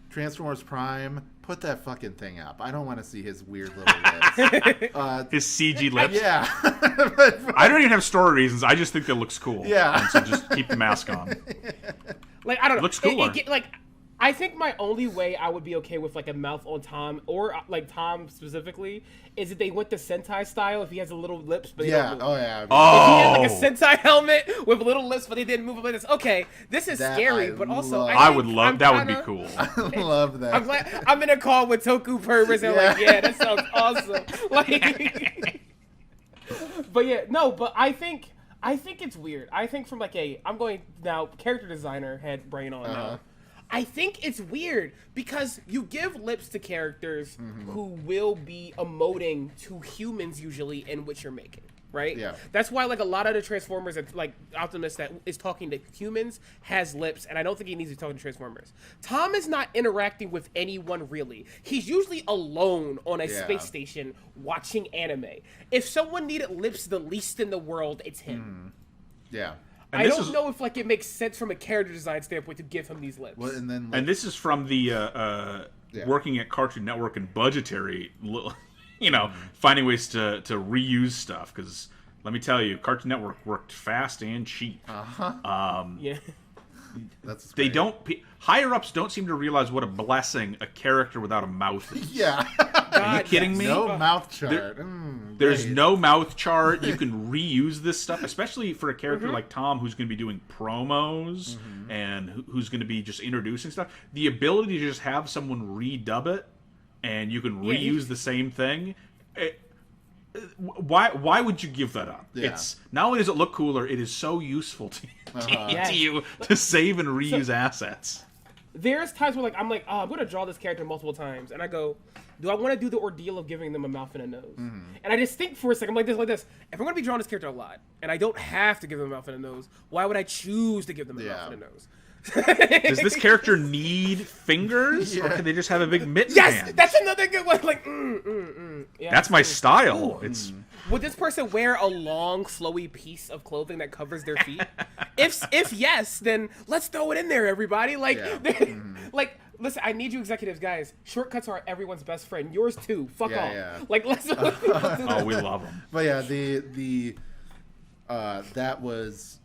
Transformers Prime, put that fucking thing up. I don't want to see his weird little lips. His CG lips. Yeah. I don't even have story reasons. I just think it looks cool. Yeah. And so just keep the mask on. Like, I don't know. It looks cooler. I think my only way I would be okay with like a mouth on Tom, or like Tom specifically, is if they went the Sentai style. If he has a little lips, but they don't move. Oh yeah. If he had like a Sentai helmet with little lips, but they didn't move like this. Okay, this is scary, but also I would love that. Would be cool. I love that. I'm glad I'm in a call with Toku Purpose and like, yeah, that sounds awesome. Like, but yeah, no, but I think it's weird. I think from like I'm going now character designer head brain on now. I think it's weird because you give lips to characters who will be emoting to humans usually in what you're making, right? Yeah. That's why like a lot of the Transformers and like Optimus that is talking to humans has lips, and I don't think he needs to talk to Transformers. Tom is not interacting with anyone really. He's usually alone on a space station watching anime. If someone needed lips the least in the world, it's him. Yeah. I don't know if like it makes sense from a character design standpoint to give him these lips. Well, and then And this is from the working at Cartoon Network and budgetary, finding ways to reuse stuff. Because let me tell you, Cartoon Network worked fast and cheap. Yeah. that's They great. don't. Higher ups don't seem to realize what a blessing a character without a mouth is. Yeah. Are you kidding me? No mouth chart. There's great. no mouth chart. You can reuse this stuff, especially for a character like Tom, who's going to be doing promos and who's going to be just introducing stuff. The ability to just have someone redub it, and you can reuse the same thing. Why would you give that up? Yeah. It's not only does it look cooler, it is so useful to you to save and reuse assets. There's times where like I'm like, oh, I'm gonna draw this character multiple times, and I go, do I want to do the ordeal of giving them a mouth and a nose? And I just think for a second, I'm like this. If I'm gonna be drawing this character a lot, and I don't have to give them a mouth and a nose, why would I choose to give them a mouth and a nose? Does this character need fingers, or can they just have a big mitten Yes, hand? that's another good one. Like, yeah, That's my style. It's would this person wear a long, flowy piece of clothing that covers their feet? If yes, then let's throw it in there, everybody. Like, like, listen, I need you executives, guys. Shortcuts are everyone's best friend. Yours too. Fuck off. Yeah. Like, let's. oh, we love them. But yeah, the that was.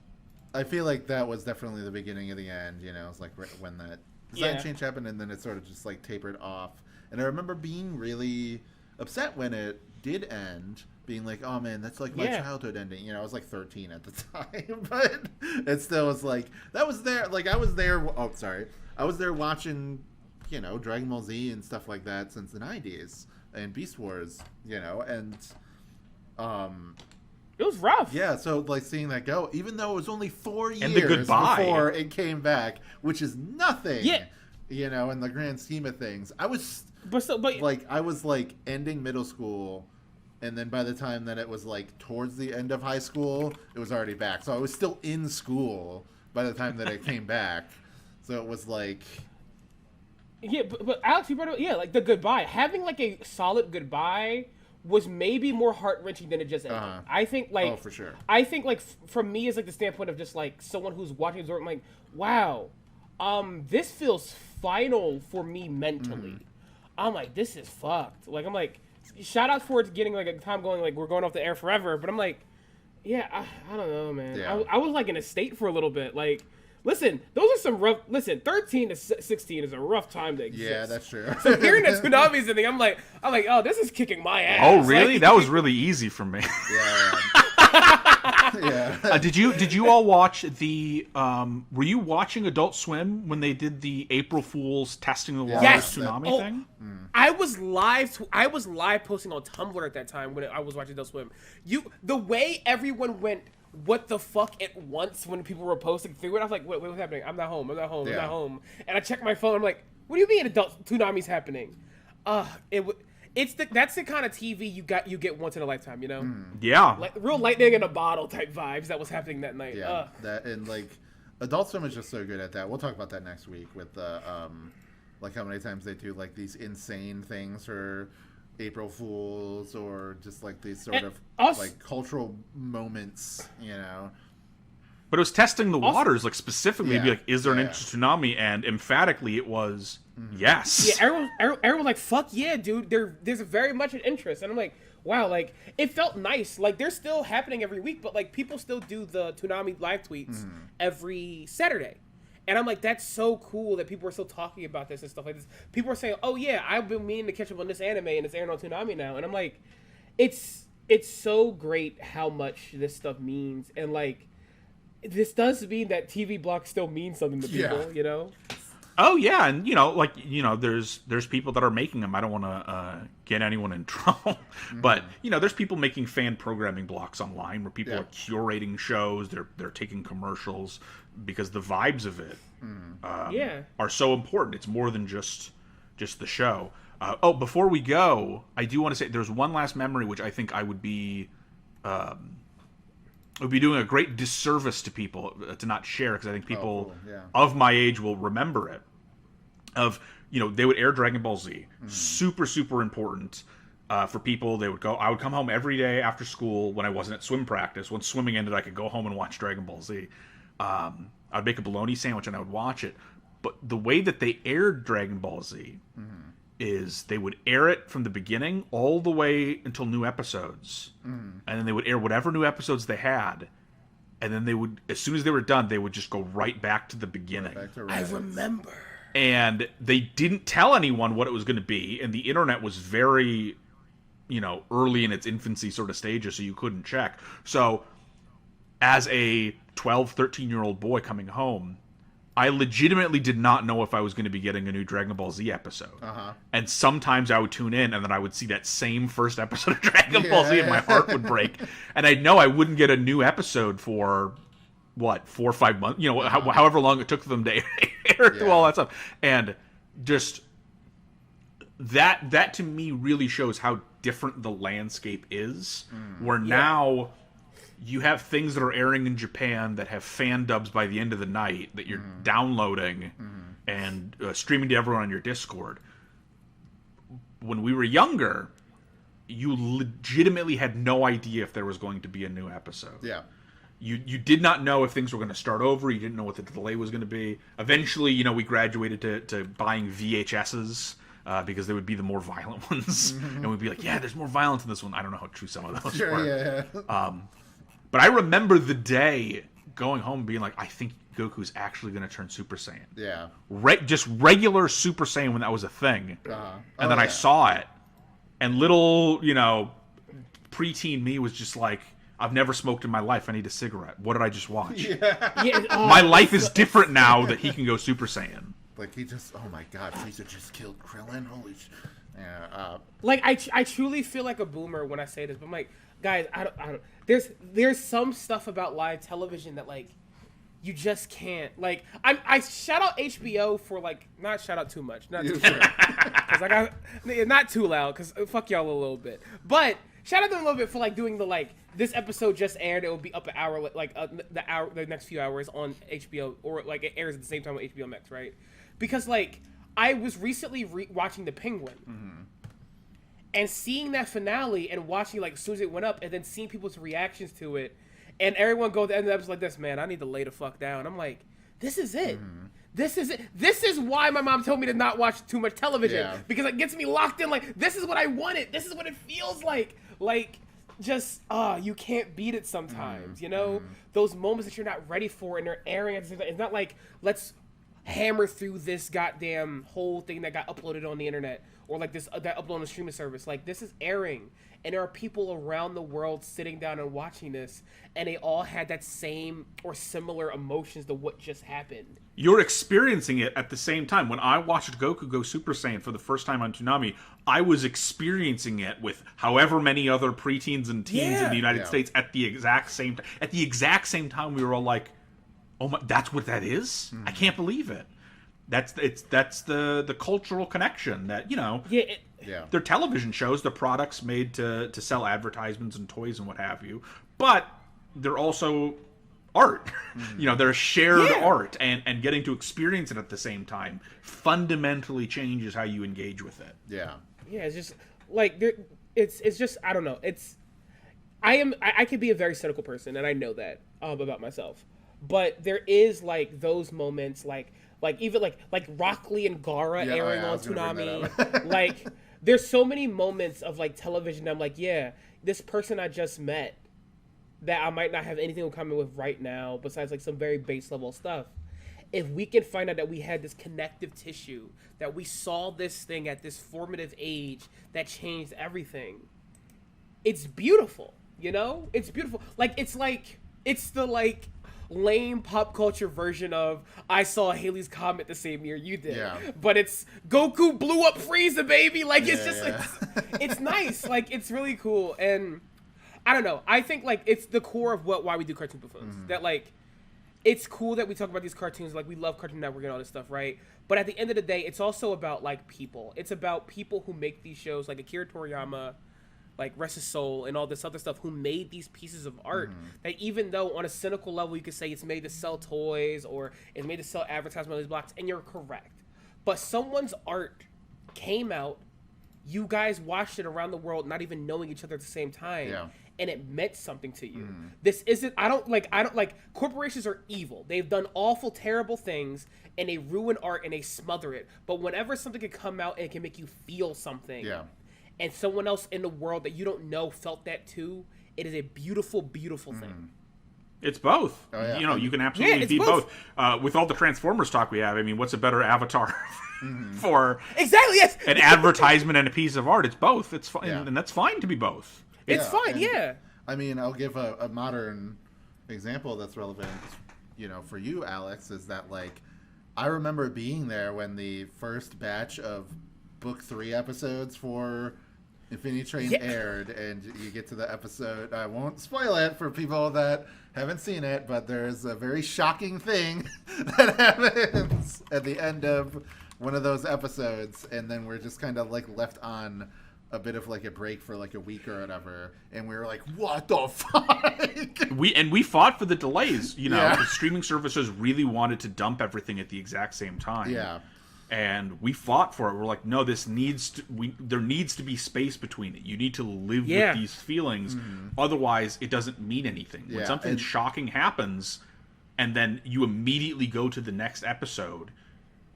I feel like that was definitely the beginning of the end. You know, it's like when that design change happened, and then it sort of just like tapered off. And I remember being really upset when it did end, being like, "Oh man, that's like my childhood ending." You know, I was like 13 at the time, but it still was like that was there. Like I was there. Oh, sorry, I was there watching, you know, Dragon Ball Z and stuff like that since the 90s and Beast Wars. You know, and it was rough. yeah, so like seeing that go, even though it was only 4 And the years goodbye. before it came back, which is nothing. Yeah. You know, in the grand scheme of things, I was But I was like ending middle school, and then by the time that it was like towards the end of high school, it was already back. So I was still in school by the time that it came back. So it was like, yeah, but Alex, you brought up like the goodbye. Having like a solid goodbye was maybe more heart-wrenching than it just ended. I think like oh, for sure. I think like from me as like the standpoint of just like someone who's watching absorb, I'm like, wow, this feels final for me mentally. I'm like, this is fucked. Like I'm like, shout out for it getting like a time going like we're going off the air forever, but I'm like, yeah, I don't know, man. Yeah. I was like in a state for a little bit. Like, listen, those are some rough. Listen, 13 to 16 is a rough time to exist. Yeah, that's true. So hearing the Toonami's thing, I'm like, oh, this is kicking my ass. Oh, really? Like, That was really easy for me. Yeah. Yeah. Did you all watch the? Were you watching Adult Swim when they did the April Fool's testing the waters Yes. tsunami thing? I was live posting on Tumblr at that time when I was watching Adult Swim. The way everyone went, what the fuck at once when people were posting through it, I was like, wait, what's happening? I'm not home. I'm not home. And I checked my phone. I'm like, what do you mean Adult Toonami's happening? That's the kind of TV you get once in a lifetime, you know? Yeah. Like real lightning in a bottle type vibes that was happening that night. Yeah, that and like Adult Swim is just so good at that. We'll talk about that next week with the like how many times they do like these insane things for April Fools or just like these sort of like cultural moments, you know. But it was testing the waters, like specifically to be like, is there an interest tsunami? And emphatically, it was yes. Yeah, everyone was like, fuck yeah, dude. There's very much an interest, and I'm like, wow, like it felt nice. Like they're still happening every week, but like people still do the Toonami live tweets every Saturday. And I'm like, that's so cool that people are still talking about this and stuff like this. People are saying, oh yeah, I've been meaning to catch up on this anime and it's airing on Toonami now. And I'm like, it's so great how much this stuff means. And like, this does mean that TV blocks still mean something to people, you know? Oh yeah, and there's people that are making them. I don't want to get anyone in trouble, but there's people making fan programming blocks online where people are curating shows. They're taking commercials because the vibes of it are so important. It's more than just the show. Before we go, I do want to say there's one last memory which I think I would be it would be doing a great disservice to people to not share, because I think people cool. Yeah. of my age will remember it. They would air Dragon Ball Z, super, super important for people. I would come home every day after school when I wasn't at swim practice. When swimming ended, I could go home and watch Dragon Ball Z. I'd make a bologna sandwich and I would watch it. But the way that they aired Dragon Ball Z is they would air it from the beginning all the way until new episodes. And then they would air whatever new episodes they had. And then they would, as soon as they were done, they would just go right back to the beginning. I remember. And they didn't tell anyone what it was going to be. And the internet was very, early in its infancy sort of stages, so you couldn't check. So as a 12, 13-year-old boy coming home, I legitimately did not know if I was going to be getting a new Dragon Ball Z episode. And sometimes I would tune in, and then I would see that same first episode of Dragon Ball Z, and my heart would break. And I'd know I wouldn't get a new episode for, 4 or 5 months? However long it took them to air through all that stuff. And just that to me really shows how different the landscape is. Where now you have things that are airing in Japan that have fan dubs by the end of the night that you're downloading and streaming to everyone on your Discord. When we were younger, you legitimately had no idea if there was going to be a new episode. Yeah. You did not know if things were going to start over. You didn't know what the delay was going to be. Eventually, we graduated to buying VHSs because they would be the more violent ones. And we'd be like, yeah, there's more violence in this one. I don't know how true some of those were. Yeah. But I remember the day going home and being like, I think Goku's actually going to turn Super Saiyan. Yeah. Just regular Super Saiyan when that was a thing. And then I saw it. And little, preteen me was just like, I've never smoked in my life. I need a cigarette. What did I just watch? My life is different now that he can go Super Saiyan. Like, he just, oh my god, Frieza just killed Krillin? Holy shit. Yeah. I truly feel like a boomer when I say this, but I'm like, guys, I don't. There's some stuff about live television that you just can't. I shout out HBO for not shout out too much, not too because not too loud because fuck y'all a little bit, but shout out them a little bit for doing the this episode just aired. It will be up an hour the next few hours on HBO, or it airs at the same time on HBO Max, right? Because I was recently watching The Penguin. And seeing that finale and watching as soon as it went up, and then seeing people's reactions to it, and everyone go to the end of the episode like this, man, I need to lay the fuck down. I'm like, this is it. This is it. This is why my mom told me to not watch too much television. Because it gets me locked in. This is what I wanted. This is what it feels like. You can't beat it sometimes, Those moments that you're not ready for and they're airing at the same time. It's not let's hammer through this goddamn whole thing that got uploaded on the internet. Or that upload on the streaming service. This is airing, and there are people around the world sitting down and watching this, and they all had that same or similar emotions to what just happened. You're experiencing it at the same time. When I watched Goku go Super Saiyan for the first time on Toonami, I was experiencing it with however many other preteens and teens in the United States at the exact same time. At the exact same time, we were all like, "Oh my, that's what that is! I can't believe it." That's the cultural connection that they're television shows, they're products made to sell advertisements and toys and what have you, but they're also art. They're shared art, and getting to experience it at the same time fundamentally changes how you engage with it. It's just it's just I don't know. I could be a very cynical person, and I know that about myself, but there is those moments even Rock Lee and Gaara airing on Toonami. There's so many moments of television. I'm this person I just met that I might not have anything in common with right now, besides some very base level stuff. If we can find out that we had this connective tissue, that we saw this thing at this formative age that changed everything, it's beautiful. It's beautiful. It's the lame pop culture version of I saw Halley's Comet the same year you did. But it's Goku blew up Frieza, baby. It's nice. It's really cool. And I don't know. I think it's the core of why we do Cartoon Buffoons. That it's cool that we talk about these cartoons. We love Cartoon Network and all this stuff, right? But at the end of the day, it's also about people. It's about people who make these shows, Akira Toriyama, like Rest His Soul and all this other stuff, who made these pieces of art that, even though on a cynical level you could say it's made to sell toys or it's made to sell advertisement on these blocks, and you're correct, but someone's art came out, you guys watched it around the world not even knowing each other at the same time, and it meant something to you. This isn't, I don't like corporations are evil. They've done awful, terrible things, and they ruin art and they smother it, but whenever something can come out and it can make you feel something, and someone else in the world that you don't know felt that too, it is a beautiful, beautiful thing. It's both. You know, you can absolutely be both. With all the Transformers talk we have, I mean, what's a better avatar for exactly an advertisement and a piece of art? It's both. It's fine, and that's fine to be both. It's fine, and, I mean, I'll give a modern example that's relevant, you know, for you, Alex, is that, like, I remember being there when the first batch of Book 3 episodes for Infinity Train aired, and you get to the episode. I won't spoil it for people that haven't seen it, but there's a very shocking thing that happens at the end of one of those episodes, and then we're just kind of like left on a bit of like a break for like a week or whatever, and we were like, what the fuck? We fought for the delays, you know, the streaming services really wanted to dump everything at the exact same time. And we fought for it. We're like, no, there needs to be space between it. You need to live with these feelings. Otherwise, it doesn't mean anything. When something shocking happens and then you immediately go to the next episode,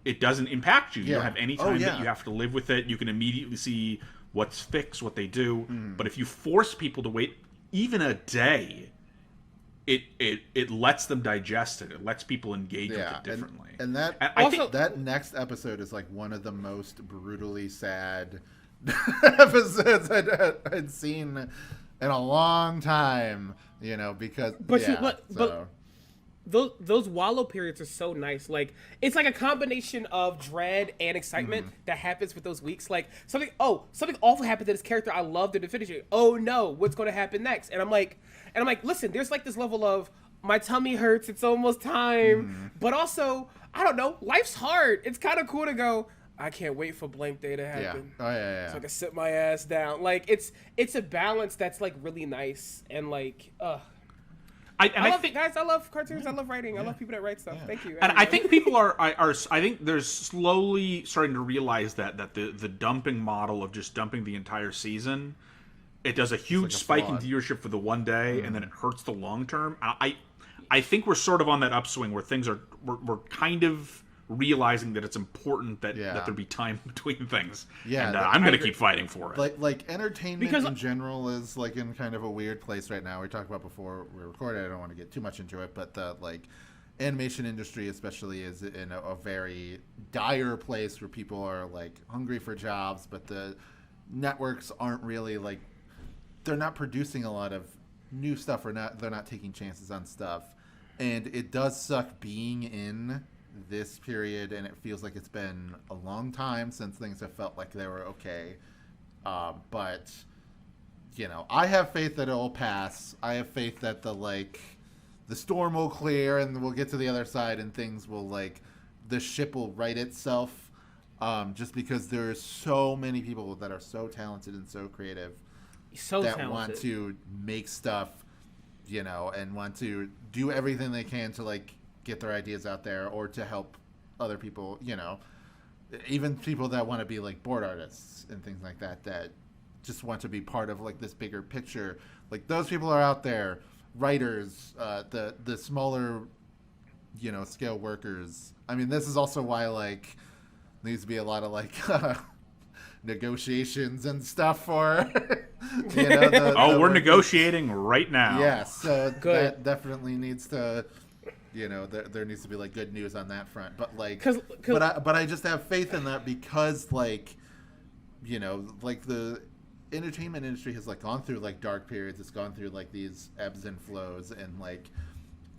it doesn't impact you. You don't have any time that you have to live with it. You can immediately see what's fixed, what they do. But if you force people to wait even a day, it lets them digest it. It lets people engage with it differently. And I think that next episode is like one of the most brutally sad episodes I'd seen in a long time. You know, because but those wallow periods are so nice. Like, it's like a combination of dread and excitement that happens with those weeks. Like, something awful happened to this character I loved in the finish. Oh no, what's going to happen next? And I'm like, listen, there's like this level of, my tummy hurts, it's almost time. But also, I don't know, life's hard. It's kind of cool to go, I can't wait for blank day to happen. So I can sit my ass down. Like, it's a balance that's like really nice, and like, I love cartoons. I love writing. I love people that write stuff. Thank you. And I think people are. I think they're slowly starting to realize that the dumping model of just dumping the entire season, it does a huge spike in viewership for the one day, and then it hurts the long term. I think we're sort of on that upswing where things are. We're kind of realizing that it's important that there be time between things. And I'm going to keep fighting for it. Like entertainment in general is like in kind of a weird place right now. We talked about before we recorded. I don't want to get too much into it, but the like animation industry especially is in a very dire place where people are like hungry for jobs, but the networks aren't really like, they're not producing a lot of new stuff, or they're not taking chances on stuff. And it does suck being in this period, and it feels like it's been a long time since things have felt like they were okay. But you know, I have faith that it'll pass. I have faith that the storm will clear and we'll get to the other side, and things will the ship will right itself. Just because there's so many people that are so talented and so creative, want to make stuff, you know, and want to do everything they can to get their ideas out there, or to help other people, you know, even people that want to be board artists and things like that, that just want to be part of this bigger picture. Those people are out there, writers, the smaller, you know, scale workers. I mean, this is also why needs to be a lot of negotiations and stuff for you know, we're negotiating right now. Yes, so that definitely needs to, you know, there needs to be good news on that front. But but I just have faith in that because you know, the entertainment industry has gone through dark periods. It's gone through these ebbs and flows, and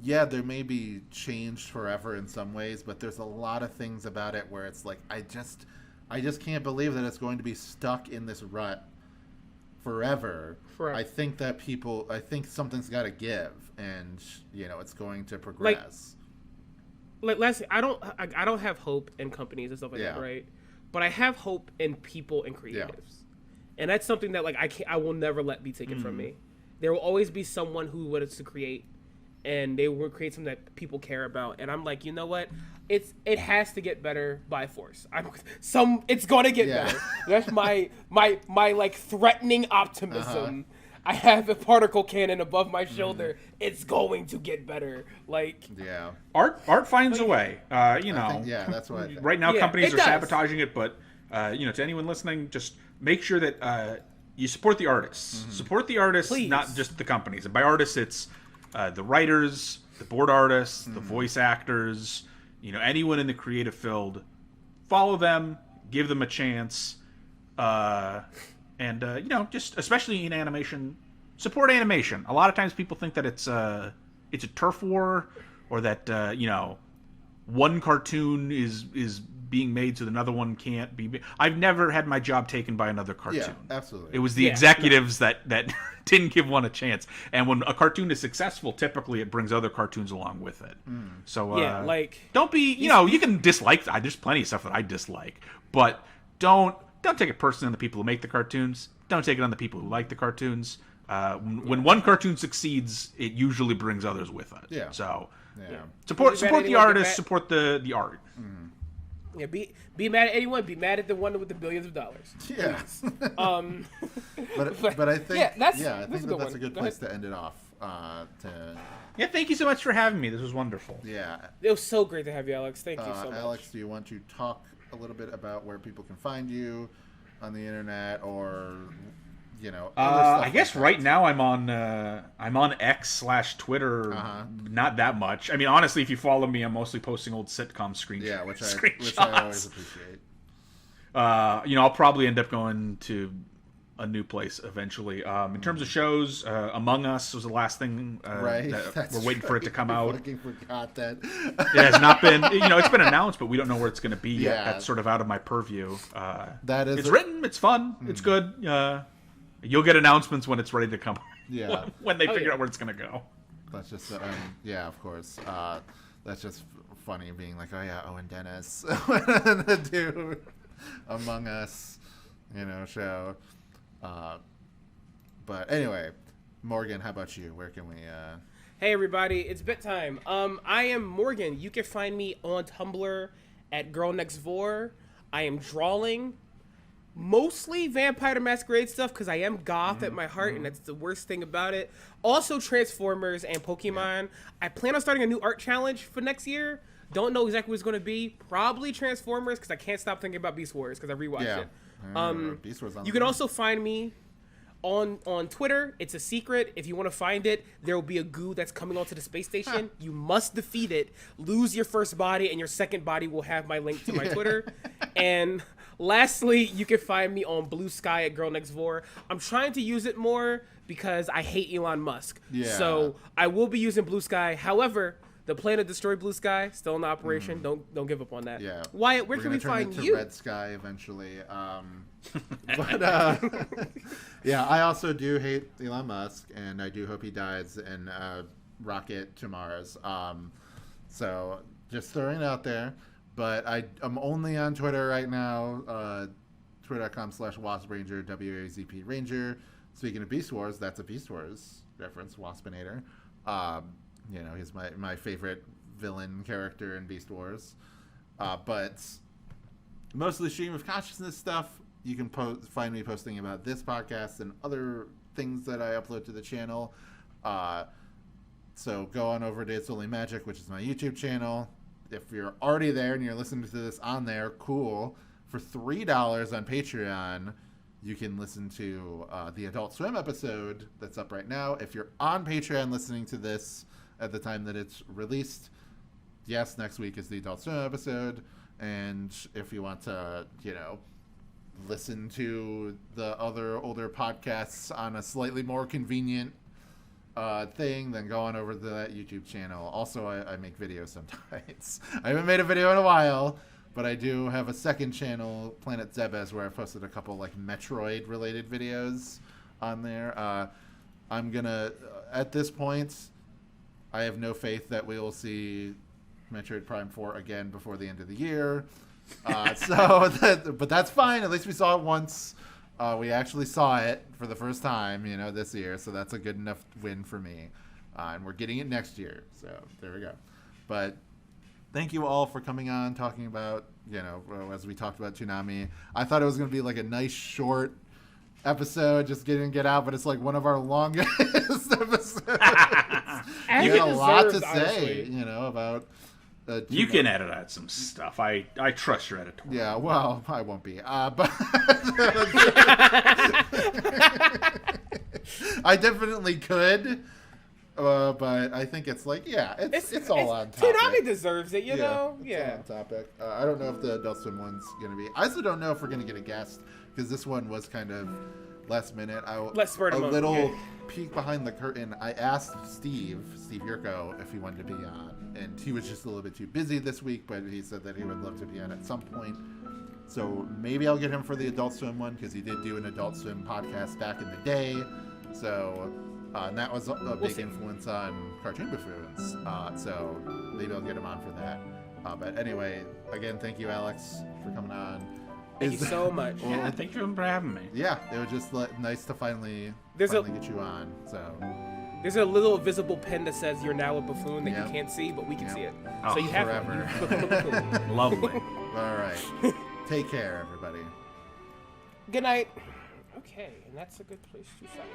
yeah, there may be changed forever in some ways, but there's a lot of things about it where it's I just can't believe that it's going to be stuck in this rut forever. I think something's got to give, and you know, it's going to progress. Leslie, I don't have hope in companies and stuff like that, right? But I have hope in people and creatives. And that's something that like I will never let be taken from me. There will always be someone who wants to create, and they will create something that people care about. And I'm like, you know what? It has to get better by force. It's gonna get better. That's my like threatening optimism. I have a particle cannon above my shoulder. It's going to get better. Like art finds a way. That's what. Right now, companies are sabotaging it, but to anyone listening, just make sure that you support the artists. Support the artists, please. Not just the companies. And by artists, it's the writers, the board artists, the voice actors. Anyone in the creative field. Follow them, give them a chance, and just especially in animation, support animation. A lot of times, people think that it's a turf war, or that one cartoon is being made so that another one can't be. I've never had my job taken by another cartoon. Yeah, absolutely. It was the executives that didn't give one a chance. And when a cartoon is successful, typically it brings other cartoons along with it. So don't be, you can dislike. There's plenty of stuff that I dislike, but don't take it personally on the people who make the cartoons. Don't take it on the people who like the cartoons. When one cartoon succeeds, it usually brings others with it. Yeah. So Support the artists, support the art. Yeah, be mad at anyone. Be mad at the one with the billions of dollars. Yeah. But I think that's a good place to end it off. Thank you so much for having me. This was wonderful. Yeah. It was so great to have you, Alex. Thank you so much. Alex, do you want to talk a little bit about where people can find you on the internet, or I guess right now I'm on X/Twitter. Not that much. I mean, honestly, if you follow me, I'm mostly posting old sitcom screenshots. Yeah, which I always appreciate. I'll probably end up going to a new place eventually. In terms of shows, Among Us was the last thing. That we're waiting for it to come out. I fucking forgot that. It has not been. It's been announced, but we don't know where it's going to be yet. That's sort of out of my purview. It's written. It's fun. It's good. You'll get announcements when it's ready to come. Yeah. When they figure out where it's going to go. That's just, of course. That's just funny being like, oh yeah, Owen Dennis, the dude, Among Us, show. But anyway, Morgan, how about you? Where can we? Hey everybody, it's bit time. I am Morgan. You can find me on Tumblr at Girl Next Vor. I am drawing. Mostly Vampire the Masquerade stuff because I am goth at my heart, and that's the worst thing about it. Also Transformers and Pokemon. Yeah. I plan on starting a new art challenge for next year. Don't know exactly what it's going to be. Probably Transformers because I can't stop thinking about Beast Wars because I rewatched it. Beast Wars you can also find me on Twitter. It's a secret. If you want to find it, there will be a goo that's coming onto the space station. You must defeat it. Lose your first body, and your second body will have my link to my Twitter. And lastly, you can find me on Blue Sky at Girl Next Vor. I'm trying to use it more because I hate Elon Musk. Yeah. So I will be using Blue Sky. However, the plan to destroy Blue Sky still in operation. Don't give up on that. Yeah. Wyatt, where can we find you? Red Sky eventually. But I also do hate Elon Musk, and I do hope he dies in a rocket to Mars. So just throwing it out there. But I'm only on Twitter right now, twitter.com/WaspRanger, WAZP Ranger. Speaking of Beast Wars, that's a Beast Wars reference, Waspinator. He's my favorite villain character in Beast Wars. But mostly stream of consciousness stuff. You can find me posting about this podcast and other things that I upload to the channel. So go on over to It's Only Magic, which is my YouTube channel. If you're already there and you're listening to this on there, cool. For $3 on Patreon, you can listen to the Adult Swim episode that's up right now. If you're on Patreon listening to this at the time that it's released, yes, next week is the Adult Swim episode. And if you want to, listen to the other older podcasts on a slightly more convenient thing, then go on over to that YouTube channel. Also, I make videos sometimes. I haven't made a video in a while, but I do have a second channel, Planet Zebes, where I've posted a couple Metroid related videos on there. I'm gonna at this point, I have no faith that we will see Metroid Prime 4 again before the end of the year. But that's fine. At least we saw it once. We actually saw it for the first time, this year, so that's a good enough win for me. And we're getting it next year, so there we go. But thank you all for coming on, talking about, as we talked about Toonami. I thought it was going to be like a nice short episode, just get out, but it's like one of our longest episodes. You had a lot to say, about. You can edit out some stuff. I trust your editorial. Yeah, well, I won't be. But I definitely could. But I think it's like, it's all on topic. Toonami deserves it, you know? It's all on topic. I don't know if the Adult Swim one's going to be. I also don't know if we're going to get a guest, because this one was kind of last minute. Peek behind the curtain. I asked Steve Yurko, if he wanted to be on, and he was just a little bit too busy this week, but he said that he would love to be on at some point. So maybe I'll get him for the Adult Swim one, because he did do an Adult Swim podcast back in the day. So, and that was a big influence on Cartoon Buffoons. So maybe I'll get him on for that. But anyway, again, thank you, Alex, for coming on. Thank you so much. Yeah, thank you for having me. Yeah, it was just nice to finally get you on. So there's a little visible pen that says "You're now a buffoon" that you can't see, but we can see it. Oh, so you have forever. One. Lovely. All right. Take care, everybody. Good night. Okay, and that's a good place to stop.